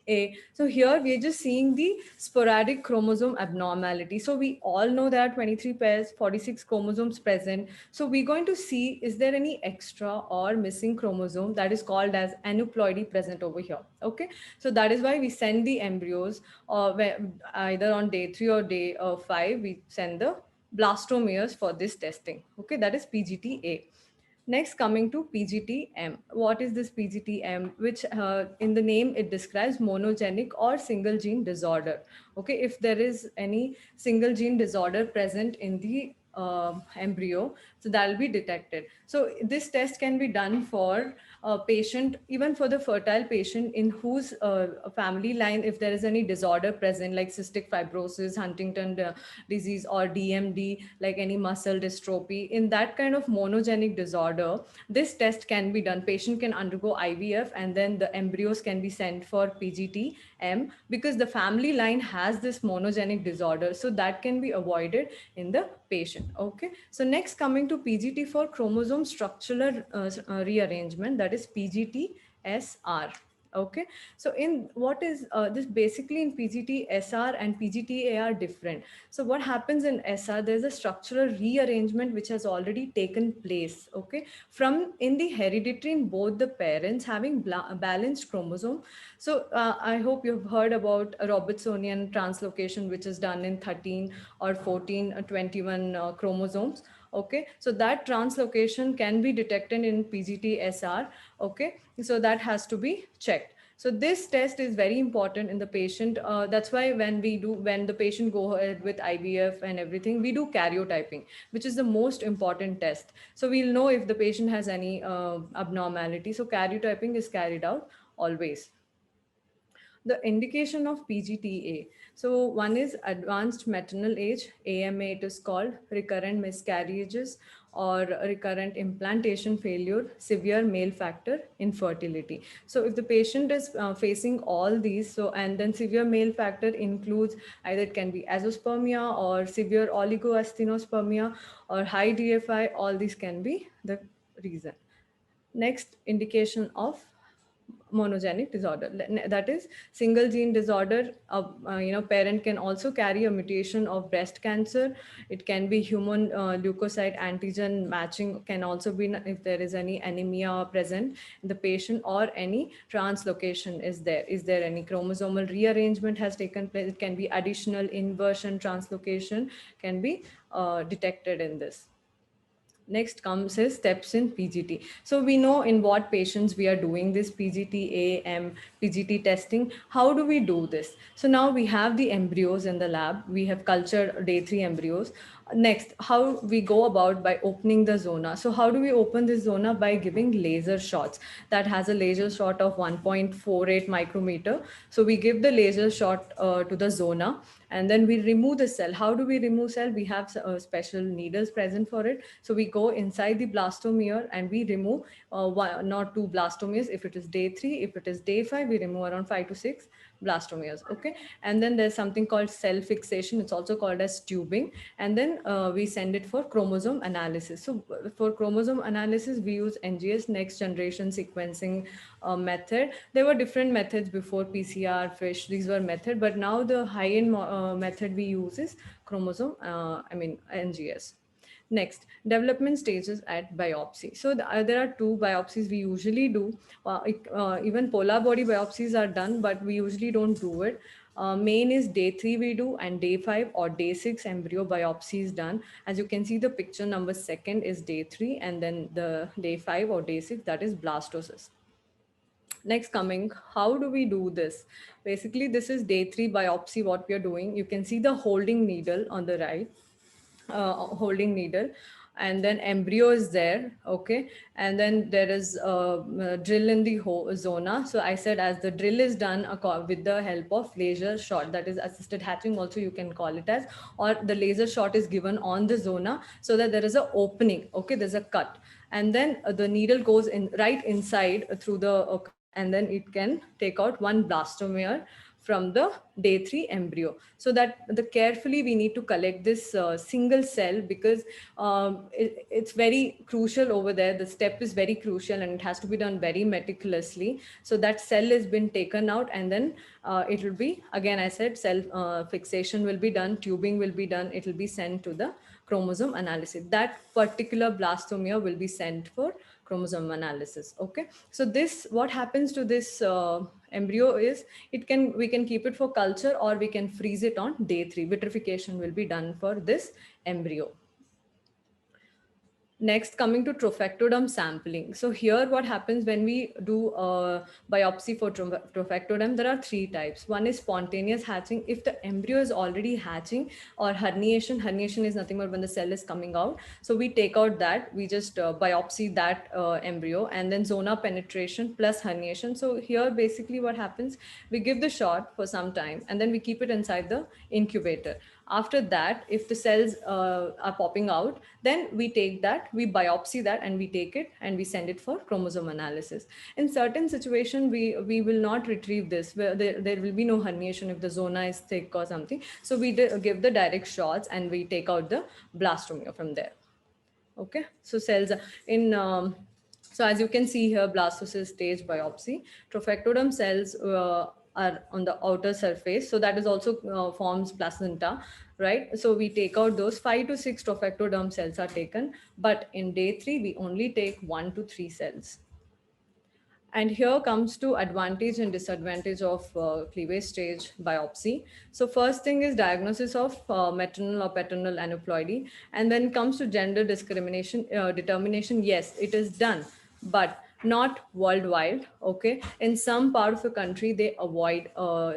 A. So here we are just seeing the sporadic chromosome abnormality. So we all know there are 23 pairs, 46 chromosomes present. So we're going to see, is there any extra or missing chromosome that is called as aneuploidy present over here. Okay. So that is why we send the embryos either on day 3 or day 5, we send the blastomeres for this testing. Okay. That is PGT-A. Next, coming to PGT-M. What is this PGT-M? Which in the name, it describes monogenic or single gene disorder. Okay, if there is any single gene disorder present in the embryo, so that will be detected. So this test can be done for a patient, even for the fertile patient in whose family line, if there is any disorder present, like cystic fibrosis, Huntington disease, or DMD, like any muscle dystrophy, in that kind of monogenic disorder, this test can be done. Patient can undergo IVF, and then the embryos can be sent for PGT-M, because the family line has this monogenic disorder. So that can be avoided in the patient. Okay. So next, coming to PGT for chromosome structural rearrangement, that is PGT-SR. Okay. So in what is this, basically in PGT-SR and PGT-A are different. So what happens in SR, there's a structural rearrangement which has already taken place. Okay. From in the hereditary in both the parents having balanced chromosome. So I hope you've heard about a Robertsonian translocation, which is done in 13 or 14, 21 chromosomes. Okay, so that translocation can be detected in PGT-SR. Okay, so that has to be checked. So this test is very important in the patient. That's why when the patient go ahead with IVF and everything, we do karyotyping, which is the most important test. So we'll know if the patient has any abnormality. So karyotyping is carried out always. The indication of PGT-A. So one is advanced maternal age, AMA it is called, recurrent miscarriages or recurrent implantation failure, severe male factor, infertility. So if the patient is facing all these, so and then severe male factor includes either it can be azoospermia or severe oligoasthenospermia or high DFI, all these can be the reason. Next, indication of monogenic disorder, that is single gene disorder. Parent can also carry a mutation of breast cancer. It can be human leukocyte antigen matching, can also be if there is any anemia present in the patient, or any translocation is there any chromosomal rearrangement has taken place. It can be additional inversion, translocation can be detected in this. Next comes his steps in PGT. So we know in what patients we are doing this PGT-A-M, PGT testing. How do we do this? So now we have the embryos in the lab. We have cultured day 3 embryos. Next, how we go about by opening the zona. So how do we open this zona? By giving laser shots. That has a laser shot of 1.48 micrometer. So we give the laser shot to the zona, and then we remove the cell. How do we remove cell? We have special needles present for it. So we go inside the blastomere and we remove one, not 2 blastomeres. If it is day 3, if it is day 5, we remove around 5 to 6 blastomeres. Okay. And then there's something called cell fixation. It's also called as tubing. And then we send it for chromosome analysis. So for chromosome analysis, we use NGS, next generation sequencing method. There were different methods before, PCR, FISH, these were method, but now the high-end method we use is chromosome, NGS. Next, development stages at biopsy. So there are 2 biopsies we usually do. Even polar body biopsies are done, but we usually don't do it. Main is day 3 we do, and day 5 or day 6 embryo biopsy is done. As you can see, the picture number 2nd is day 3, and then the day 5 or day 6, that is blastocyst. Next, coming, how do we do this? Basically, this is day 3 biopsy, what we are doing. You can see the holding needle on the right, holding needle, and then embryo is there. Okay. And then there is a drill in the zona. So I said, as the drill is done with the help of laser shot, that is assisted hatching also you can call it as, or the laser shot is given on the zona so that there is an opening. Okay. There's a cut, and then the needle goes in right inside through the and then it can take out one blastomere from the day 3 embryo. So that the carefully we need to collect this single cell, because it's very crucial over there. The step is very crucial and it has to be done very meticulously. So that cell has been taken out, and then it will be, again I said, cell fixation will be done, tubing will be done, it will be sent to the chromosome analysis. That particular blastomere will be sent for chromosome analysis. Okay, so this, what happens to this embryo is, we can keep it for culture, or we can freeze it on day 3. Vitrification will be done for this embryo. Next, coming to trophectoderm sampling. So here what happens when we do a biopsy for trophectoderm, there are 3 types. One is spontaneous hatching. If the embryo is already hatching, or herniation is nothing but when the cell is coming out. So we take out that, we just biopsy that embryo, and then zona penetration plus herniation. So here basically what happens, we give the shot for some time and then we keep it inside the incubator. After that, if the cells are popping out, then we take that, we biopsy that, and we take it and we send it for chromosome analysis. In certain situations, we will not retrieve this, where there will be no herniation if the zona is thick or something. So we give the direct shots and we take out the blastomere from there. Okay, so cells in so as you can see here, blastocyst stage biopsy, trophectoderm cells are on the outer surface. So that is also forms placenta, right? So we take out those 5 to 6 trophectoderm cells are taken, but in day 3, we only take 1 to 3 cells. And here comes to advantage and disadvantage of cleavage stage biopsy. So first thing is diagnosis of maternal or paternal aneuploidy. And then comes to gender discrimination, determination. Yes, it is done, but not worldwide. Okay, in some part of the country they avoid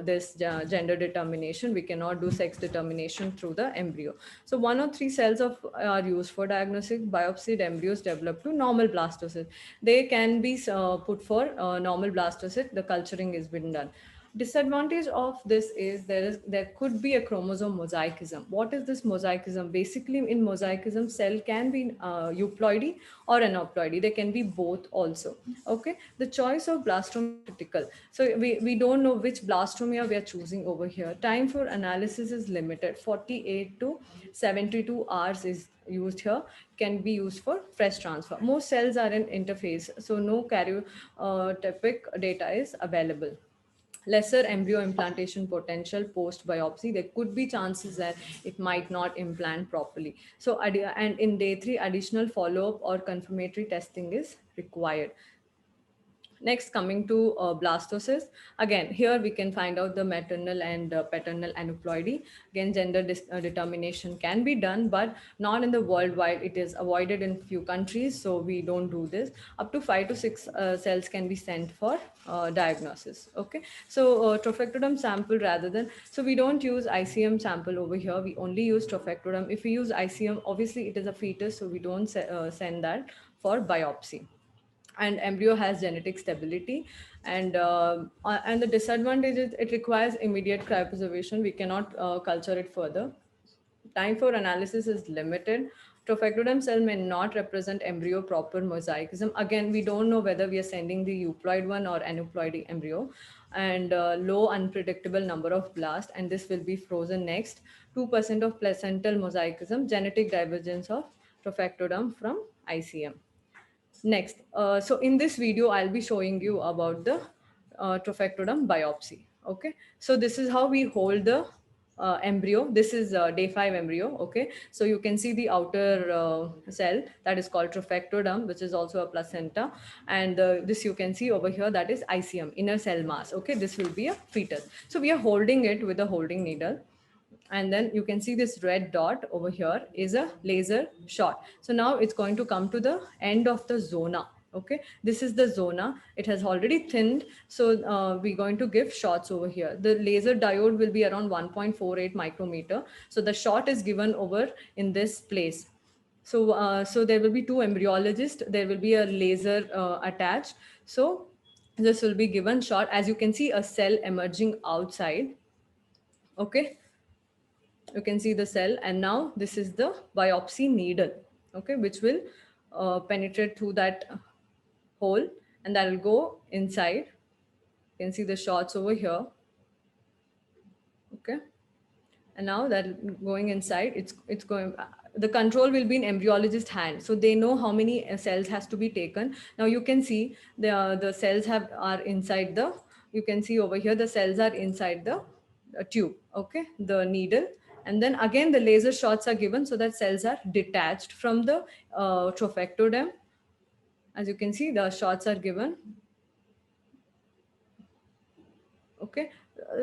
this gender determination. We cannot do sex determination through the embryo. So 1 or 3 cells are used for diagnostic. Biopsied embryos develop to normal blastocyst. They can be put for normal blastocyst. The culturing has been done. Disadvantage of this is there could be a chromosome mosaicism. What is this mosaicism? Basically, in mosaicism, cell can be euploidy or aneuploidy. They can be both also. Okay, the choice of blastomere is critical. So we don't know which blastomere we are choosing over here. Time for analysis is limited. 48 to 72 hours is used here, can be used for fresh transfer. Most cells are in interphase, so no karyotypic data is available. Lesser embryo implantation potential post biopsy. There could be chances that it might not implant properly. So, and in day 3, additional follow-up or confirmatory testing is required. Next, coming to blastocyst. Again, here we can find out the maternal and paternal aneuploidy. Again, gender determination can be done, but not in the worldwide. It is avoided in few countries, so we don't do this. Up to 5 to 6 cells can be sent for diagnosis. Okay, so trophectoderm sample rather than, so we don't use ICM sample over here. We only use trophectoderm. If we use ICM, obviously it is a fetus, so we don't send that for biopsy. And embryo has genetic stability, and the disadvantage is it requires immediate cryopreservation. We cannot culture it further. Time for analysis is limited. Trophectoderm cell may not represent embryo proper mosaicism. Again, we don't know whether we are sending the euploid one or aneuploid embryo. And low unpredictable number of blasts, and this will be frozen next. 2% of placental mosaicism, genetic divergence of trophectoderm from ICM. Next, so in this video, I'll be showing you about the trophectoderm biopsy. Okay, so this is how we hold the embryo. This is day 5 embryo. Okay, so you can see the outer cell that is called trophectoderm, which is also a placenta, and this you can see over here, that is ICM, inner cell mass. Okay, this will be a fetus. So we are holding it with a holding needle. And then you can see this red dot over here is a laser shot. So now it's going to come to the end of the zona. Okay, this is the zona. It has already thinned. So we're going to give shots over here. The laser diode will be around 1.48 micrometer. So the shot is given over in this place. So, so there will be 2 embryologists. There will be a laser attached. So this will be given shot. As you can see, a cell emerging outside. Okay, you can see the cell, and now this is the biopsy needle, okay, which will penetrate through that hole, and that will go inside. You can see the shots over here. Okay. And now that going inside, it's going, the control will be in embryologist hand, so they know how many cells has to be taken. Now you can see the cells are inside the, you can see over here the cells are inside the tube, okay, the needle. And then again the laser shots are given so that cells are detached from the trophectoderm. As you can see, the shots are given. Okay.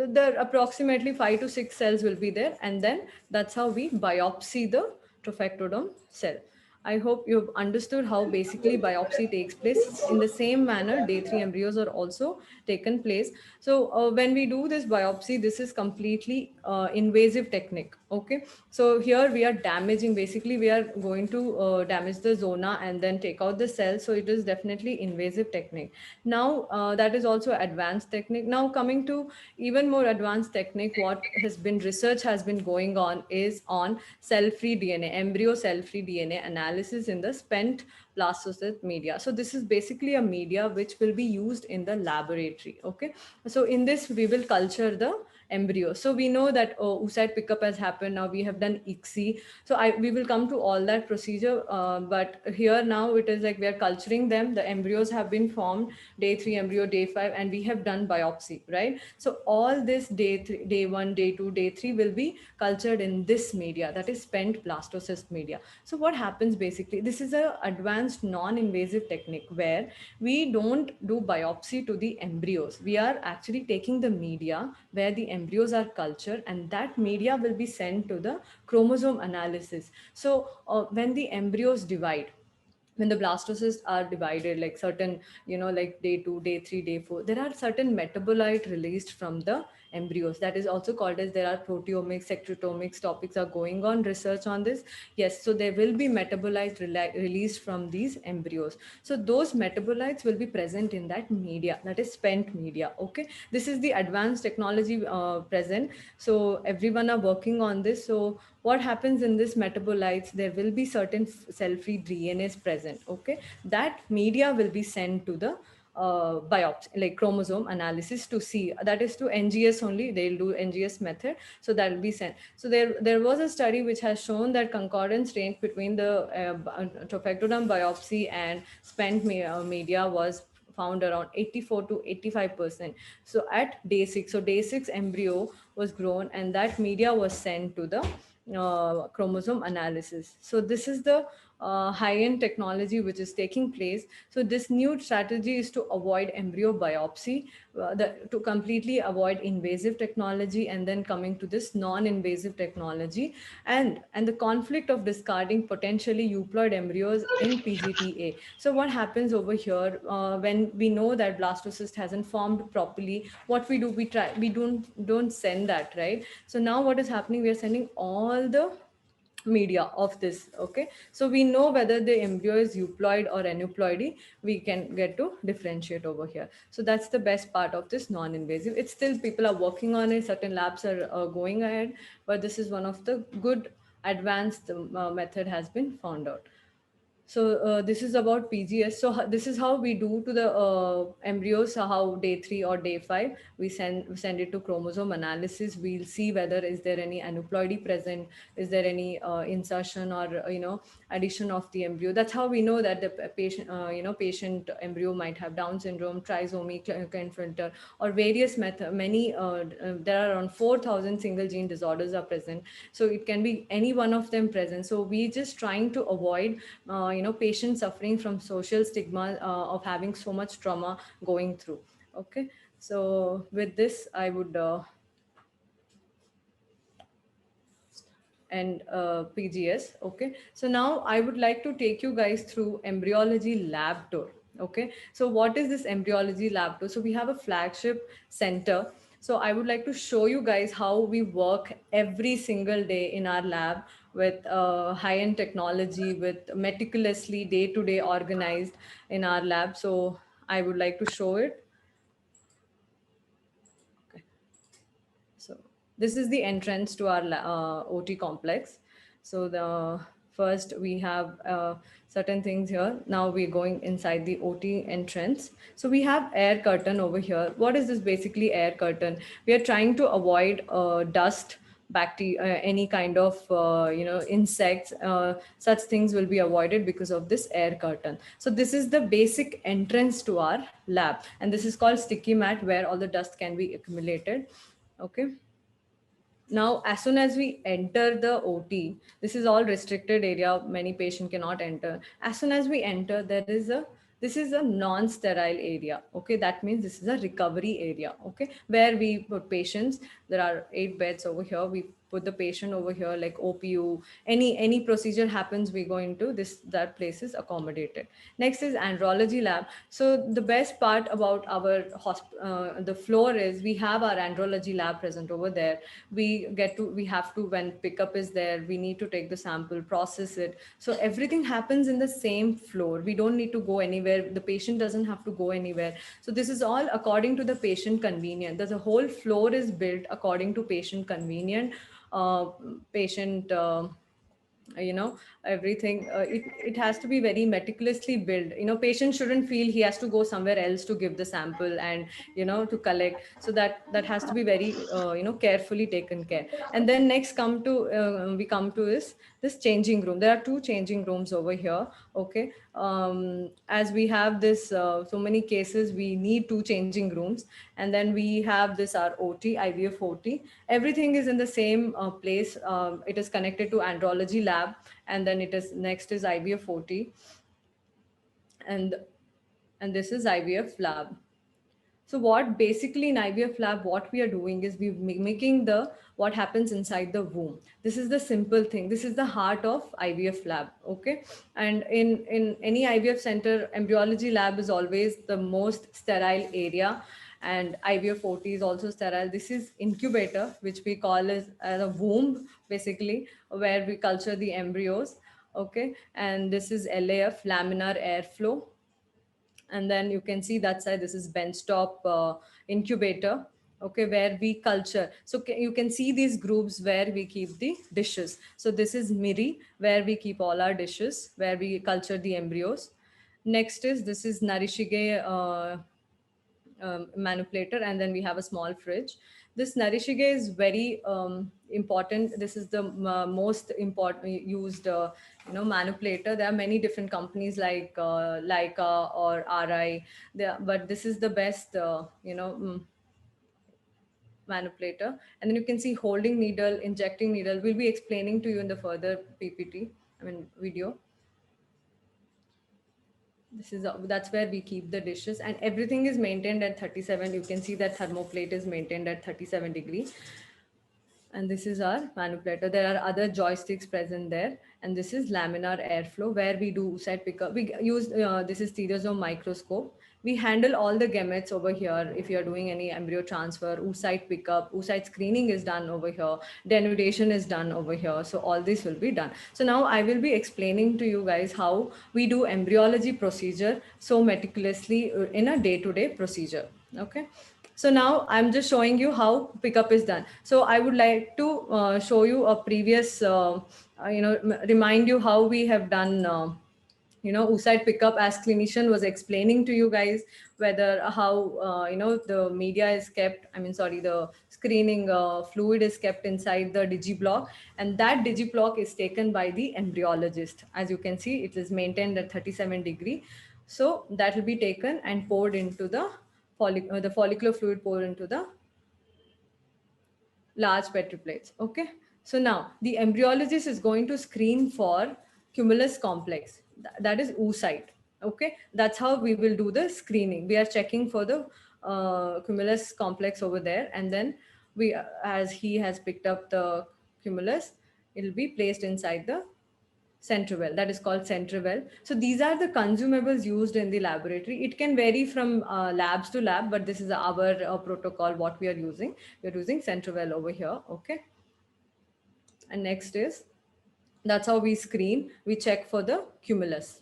There approximately 5 to 6 cells will be there, and then that's how we biopsy the trophectoderm cell. I hope you've understood how basically biopsy takes place. In the same manner, day 3 embryos are also taken place. So when we do this biopsy, this is completely invasive technique. Okay. So here we are damaging, basically we are going to damage the zona and then take out the cell. So it is definitely invasive technique. Now that is also advanced technique. Now coming to even more advanced technique, what has been research has been going on is on cell-free DNA, embryo cell-free DNA analysis in the spent blastocyst media. So this is basically a media which will be used in the laboratory. Okay. So in this we will culture the embryo. So we know that oocyte pickup has happened. Now we have done ICSI. So we will come to all that procedure. But here now it is like we are culturing them. The embryos have been formed, day 3 embryo, day 5, and we have done biopsy, right? So all this day 3, day 1, day 2, day 3 will be cultured in this media, that is spent blastocyst media. So what happens basically, this is a advanced non-invasive technique where we don't do biopsy to the embryos. We are actually taking the media where the embryos are cultured, and that media will be sent to the chromosome analysis. So when the embryos divide, when the blastocysts are divided, like certain, like day 2, day 3, day 4, there are certain metabolite released from the embryos. That is also called as, there are proteomics, secretomics topics are going on, research on this. Yes, so there will be metabolites released from these embryos. So those metabolites will be present in that media, that is spent media. Okay. This is the advanced technology present. So everyone are working on this. So what happens in this metabolites, there will be certain cell-free DNAs present. Okay. That media will be sent to the biopsy, like chromosome analysis, to see, that is to NGS only, they'll do NGS method. So that will be sent. So there was a study which has shown that concordance range between the trophectoderm biopsy and spent media was found around 84 to 85%. So at day 6, so day 6 embryo was grown, and that media was sent to the chromosome analysis. So this is the high-end technology which is taking place. So this new strategy is to avoid embryo biopsy, to completely avoid invasive technology, and then coming to this non-invasive technology, and the conflict of discarding potentially euploid embryos in PGTA. So what happens over here, when we know that blastocyst hasn't formed properly, what we do, we don't send that, right? So now what is happening, we are sending all the media of this. Okay. So we know whether the embryo is euploid or aneuploidy, we can get to differentiate over here. So that's the best part of this non-invasive. It's still, people are working on it, certain labs are going ahead, but this is one of the good advanced method has been found out. So this is about PGS. So this is how we do to the embryos. How day 3 or day 5 we send it to chromosome analysis. We'll see whether is there any aneuploidy present, is there any insertion or addition of the embryo. That's how we know that the patient patient embryo might have Down syndrome, trisomy, Klinefelter, or various many. There are around 4,000 single gene disorders are present. So it can be any one of them present. So we just trying to avoid patients suffering from social stigma of having so much trauma going through. Okay. So with this, I would and PGS. Okay. So now I would like to take you guys through embryology lab tour. Okay. So what is this embryology lab tour? So we have a flagship center. So I would like to show you guys how we work every single day in our lab with high-end technology, with meticulously day-to-day organized in our lab. So I would like to show it. Okay. So this is the entrance to our OT complex. So the first we have certain things here. Now we're going inside the OT entrance. So we have air curtain over here. What is this basically air curtain? We are trying to avoid dust, bacteria, any kind of insects, such things will be avoided because of this air curtain. So this is the basic entrance to our lab, and this is called sticky mat, where all the dust can be accumulated. Okay. Now, as soon as we enter the OT, this is all restricted area, many patient cannot enter. As soon as we enter, this is a non-sterile area. Okay, that means this is a recovery area. Okay, where we put patients. There are 8 beds over here. We put the patient over here, like OPU, any procedure happens, we go into this, that place is accommodated. Next is andrology lab. So the best part about our the floor is we have our andrology lab present over there. We have to, when pickup is there, we need to take the sample, process it. So everything happens in the same floor. We don't need to go anywhere. The patient doesn't have to go anywhere. So this is all according to the patient convenient. The whole floor is built according to patient convenient, patient everything. It has to be very meticulously built. Patient shouldn't feel he has to go somewhere else to give the sample and to collect. So that has to be very carefully taken care. And then next we come to is this changing room. There are 2 changing rooms over here. Okay. As we have this so many cases, we need 2 changing rooms. And then we have this our OT, IVF OT. Everything is in the same place. It is connected to andrology lab, and then it is next is IVF OT, and this is IVF lab. So what basically in IVF lab, what we are doing is we're mimicking the what happens inside the womb. This is the simple thing. This is the heart of IVF lab. Okay. And in any IVF center, embryology lab is always the most sterile area. And IVF OT is also sterile. This is incubator, which we call as a womb, basically, where we culture the embryos. Okay. And this is LAF, laminar airflow. And then you can see that side, this is benchtop incubator. Okay, where we culture. So you can see these groups where we keep the dishes. So this is MIRI, where we keep all our dishes, where we culture the embryos. Next is, this is Narishige manipulator, and then we have a small fridge. This Narishige is very important. This is the most important used manipulator. There are many different companies like Leica or RI there, but this is the best manipulator. And then you can see holding needle, injecting needle. We'll be explaining to you in the further PPT, video. This is that's where we keep the dishes, and everything is maintained at 37. You can see that thermoplate is maintained at 37 degrees. And this is our manipulator. There are other joysticks present there. And this is laminar airflow, where we do oocyte pickup. We use this is stereosome microscope. We handle all the gametes over here. If you're doing any embryo transfer, oocyte pickup, oocyte screening is done over here, denudation is done over here. So all this will be done. So now I will be explaining to you guys how we do embryology procedure so meticulously in a day-to-day procedure. Okay. So now I'm just showing you how pickup is done. So I would like to show you a previous, remind you how we have done, oocyte pickup, as clinician was explaining to you guys, whether how, the media is kept, the screening fluid is kept inside the digiblock, and that digiblock is taken by the embryologist. As you can see, it is maintained at 37 degree. So that will be taken and poured into the follicular fluid poured into the large petri plates. Okay. So now the embryologist is going to screen for cumulus complex. That is oocyte. Okay. That's how we will do the screening. We are checking for the cumulus complex over there. And then as he has picked up the cumulus, it will be placed inside the Centrivel. That is called Centrivel. So these are the consumables used in the laboratory. It can vary from labs to lab, but this is our protocol, what we are using. We're using Centrivel over here. Okay. And next is, that's how we screen. We check for the cumulus.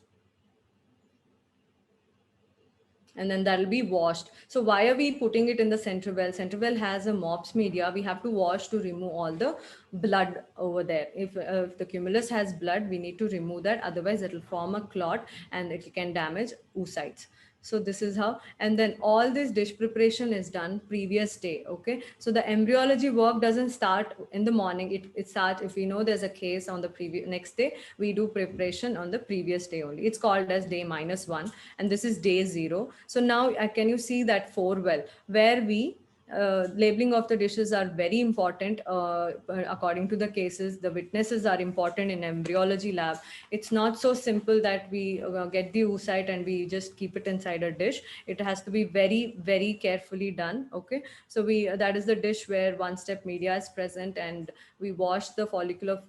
and then that'll be washed. So why are we putting it in the central well? Central well has a MOPS media. We have to wash to remove all the blood over there. If the cumulus has blood, we need to remove that. Otherwise, it will form a clot and it can damage oocytes. So this is how, and then all this dish preparation is done previous day. Okay, so the embryology work doesn't start in the morning. It starts if we know there's a case on the previous next day, we do preparation on the previous day only. It's called as day -1, and this is day 0. So now can you see that 4 well where we labeling of the dishes are very important according to the cases. The witnesses are important in embryology lab. It's not so simple that we get the oocyte and we just keep it inside a dish. It has to be very, very carefully done. Okay, so we that is the dish where one-step media is present, and we wash the follicular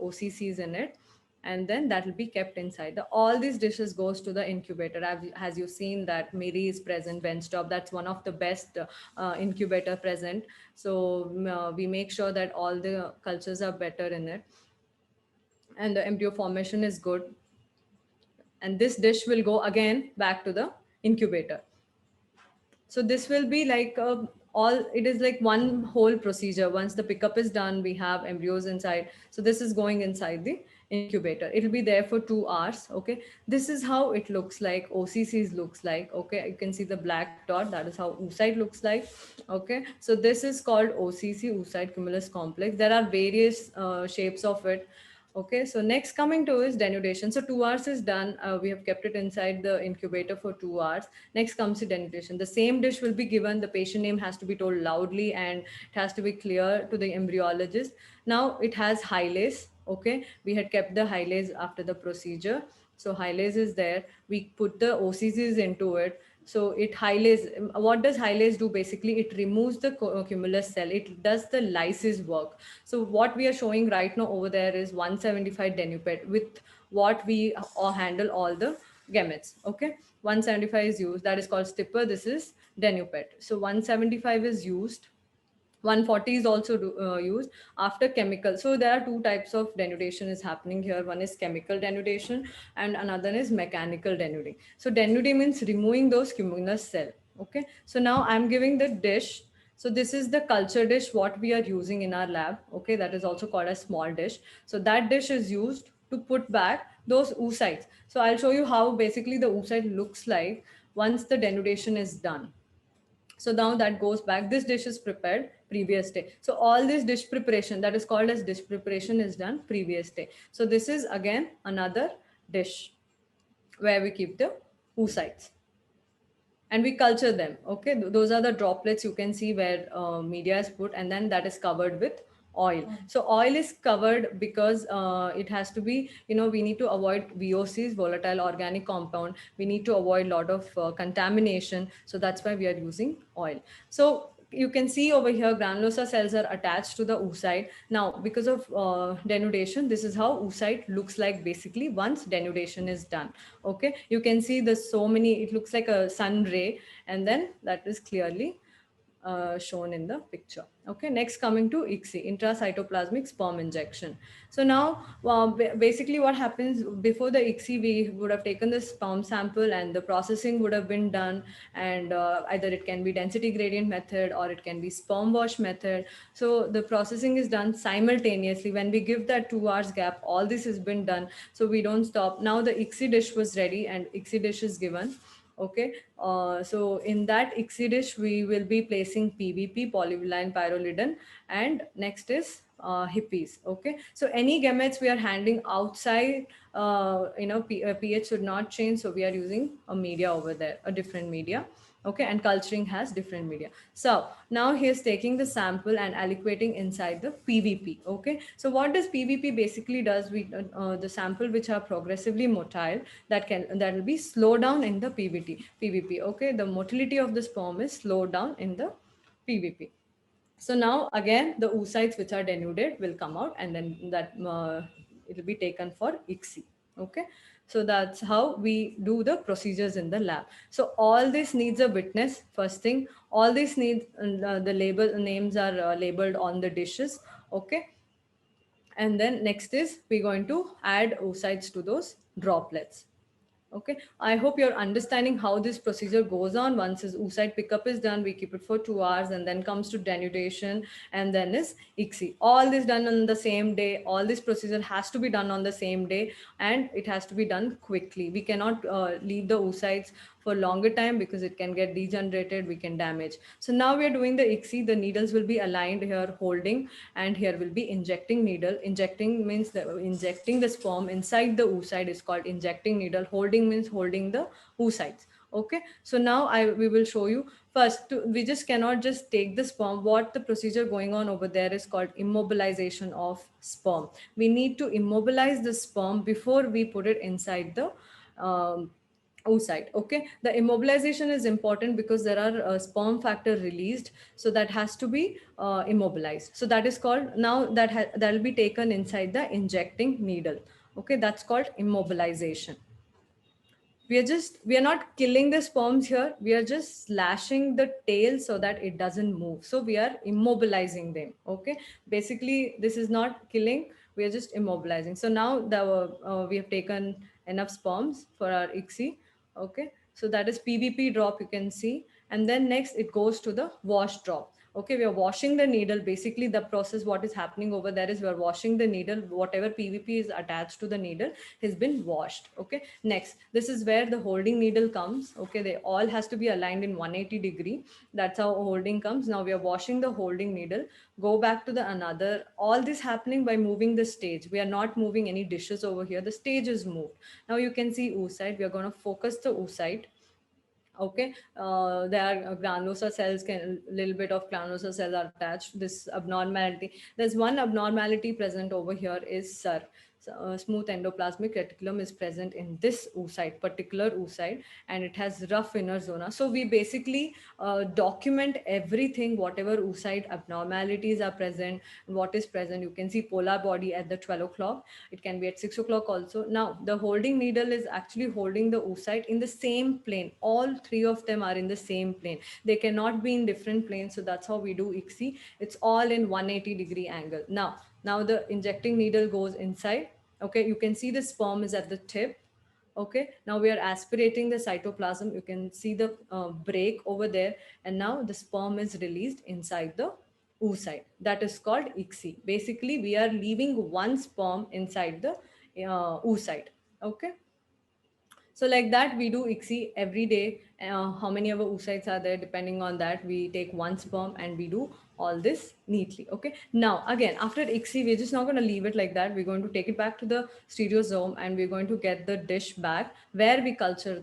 OCCs in it, and then that will be kept inside. All these dishes goes to the incubator. As you've seen that Mary is present, Benchtop, that's one of the best incubator present. So we make sure that all the cultures are better in it, and the embryo formation is good. And this dish will go again back to the incubator. So this will be like it is like one whole procedure. Once the pickup is done, we have embryos inside. So this is going inside the incubator. It'll be there for 2 hours. Okay, this is how it looks like. OCCs looks like. Okay, you can see the black dot. That is how oocyte looks like. Okay, so this is called OCC, oocyte cumulus complex. There are various shapes of it. Okay, so next coming to is denudation. So 2 hours is done. We have kept it inside the incubator for 2 hours. Next comes the denudation. The same dish will be given. The patient name has to be told loudly and it has to be clear to the embryologist. Now it has Hylase. Okay, we had kept the Hylase after the procedure. So Hylase is there. We put the OCCs into it. So it Hylase, what does Hylase do? Basically, it removes the cumulus cell. It does the lysis work. So what we are showing right now over there is 175 denupet, with what we handle all the gametes. Okay, 175 is used. That is called stipper. This is denupet. So 175 is used. 140 is also used after chemical. So there are 2 types of denudation is happening here. One is chemical denudation and another is mechanical denuding. So denuding means removing those cumulus cell. Okay, so now I'm giving the dish. So this is the culture dish what we are using in our lab. Okay, that is also called a small dish. So that dish is used to put back those oocytes. So I'll show you how basically the oocyte looks like once the denudation is done. So now that goes back. This dish is prepared previous day. So all this dish preparation, that is called as dish preparation, is done previous day. So this is again another dish where we keep the oocytes and we culture them. Okay, those are the droplets you can see where media is put, and then that is covered with oil. So oil is covered because it has to be, we need to avoid VOCs, volatile organic compound. We need to avoid a lot of contamination. So that's why we are using oil. So you can see over here, granulosa cells are attached to the oocyte. Now, because of denudation, this is how oocyte looks like basically once denudation is done. Okay, you can see there's so many, it looks like a sun ray, and then that is clearly shown in the picture. Okay, next coming to ICSI, intracytoplasmic sperm injection. So now basically what happens before the ICSI, we would have taken the sperm sample and the processing would have been done, and either it can be density gradient method or it can be sperm wash method. So the processing is done simultaneously. When we give that 2 hours gap, all this has been done, so we don't stop. Now the ICSI dish was ready and ICSI dish is given. Okay, so in that ICSI dish, we will be placing PVP, polyvinyl pyrrolidine, and next is hippies. Okay, so any gametes we are handling outside, pH should not change. So we are using a media over there, a different media. Okay, and culturing has different media. So now he is taking the sample and aliquating inside the PVP. Okay, so what does PVP basically does? We the sample which are progressively motile, that will be slowed down in the PVP. Okay, the motility of the sperm is slowed down in the PVP. So now again the oocytes which are denuded will come out, and then that it will be taken for ICSI. Okay, so that's how we do the procedures in the lab. So all this needs a witness. First thing, all this needs the label names are labeled on the dishes. Okay, and then next is we're going to add oocytes to those droplets. Okay, I hope you're understanding how this procedure goes on. Once his oocyte pickup is done, we keep it for 2 hours, and then comes to denudation, and then is ICSI. All this done on the same day. All this procedure has to be done on the same day, and it has to be done quickly. We cannot leave the oocytes for longer time because it can get degenerated, we can damage. So now we are doing the ICSI. The needles will be aligned here, holding, and here will be injecting needle. Injecting means injecting the sperm inside the oocyte is called injecting needle. Holding means holding the oocytes. Okay, so now we will show you first. We just cannot just take the sperm. What the procedure going on over there is called immobilization of sperm. We need to immobilize the sperm before we put it inside the oocyte. Okay, the immobilization is important because there are sperm factor released, so that has to be immobilized. So that is called, now that will be taken inside the injecting needle. Okay, that's called immobilization. We are not killing the sperms here, we are just slashing the tail so that it doesn't move, so we are immobilizing them. Okay, basically this is not killing, we are just immobilizing. So now we have taken enough sperms for our ICSI. Okay, so that is PVP drop, you can see. And then next it goes to the wash drop. Okay, we are washing the needle. Basically the process, what is happening over there is we are washing the needle. Whatever PVP is attached to the needle has been washed. Okay, next, this is where the holding needle comes. Okay, they all has to be aligned in 180-degree. That's how holding comes. Now we are washing the holding needle, go back to the another. All this happening by moving the stage. We are not moving any dishes over here, the stage is moved. Now you can see oocyte. We are going to focus the oocyte. Okay, there are granulosa cells, can little bit of granulosa cells are attached. This abnormality, there's one abnormality present over here is SIR. So, smooth endoplasmic reticulum is present in this oocyte, particular oocyte, and it has rough inner zona. So we basically document everything, whatever oocyte abnormalities are present, what is present. You can see polar body at the 12 o'clock. It can be at 6 o'clock also. Now the holding needle is actually holding the oocyte in the same plane. All three of them are in the same plane. They cannot be in different planes. So that's how we do ICSI. It's all in 180-degree angle. Now the injecting needle goes inside. Okay, you can see the sperm is at the tip. Okay, now we are aspirating the cytoplasm. You can see the break over there, and now the sperm is released inside the oocyte. That is called ICSI. Basically, we are leaving one sperm inside the oocyte. Okay. So like that, we do ICSI every day. How many of our oocytes are there? Depending on that, we take one sperm and we do all this neatly. Okay. Now, again, after ICSI, we're just not going to leave it like that. We're going to take it back to the stereosome, and we're going to get the dish back where we culture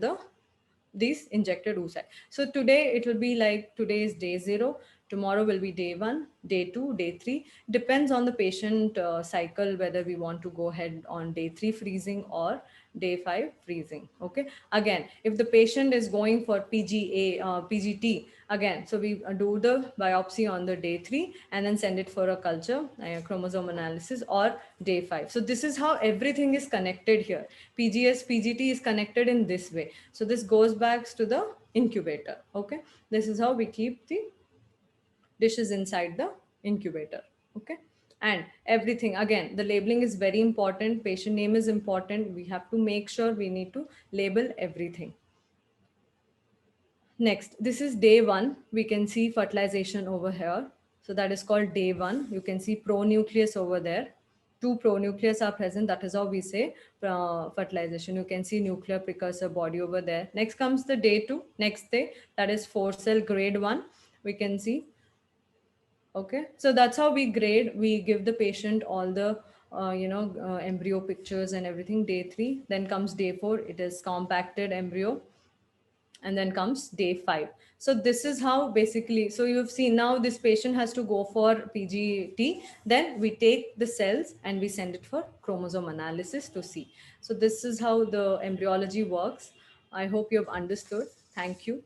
these injected oocyte. So today it will be like, today is day 0. Tomorrow will be day 1, day 2, day 3. Depends on the patient cycle, whether we want to go ahead on day 3 freezing or day 5 freezing. Okay. Again, if the patient is going for PGT, again, so we do the biopsy on the day 3 and then send it for a culture, chromosome analysis, or day 5. So this is how everything is connected here. PGS, PGT is connected in this way. So this goes back to the incubator. Okay. This is how we keep the dishes inside the incubator. Okay. And everything, again, the labeling is very important. Patient name is important. We have to make sure we need to label everything. Next, this is day 1. We can see fertilization over here. So that is called day 1. You can see pronucleus over there. 2 pronucleus are present. That is how we say fertilization. You can see nuclear precursor body over there. Next comes the day 2. Next day, that is 4-cell grade 1. We can see. Okay, so that's how we grade. We give the patient all the embryo pictures and everything. Day 3, then comes day 4. It is compacted embryo, and then comes day 5. So this is how basically, so you've seen now this patient has to go for PGT. Then we take the cells and we send it for chromosome analysis to see. So this is how the embryology works. I hope you have understood. Thank you.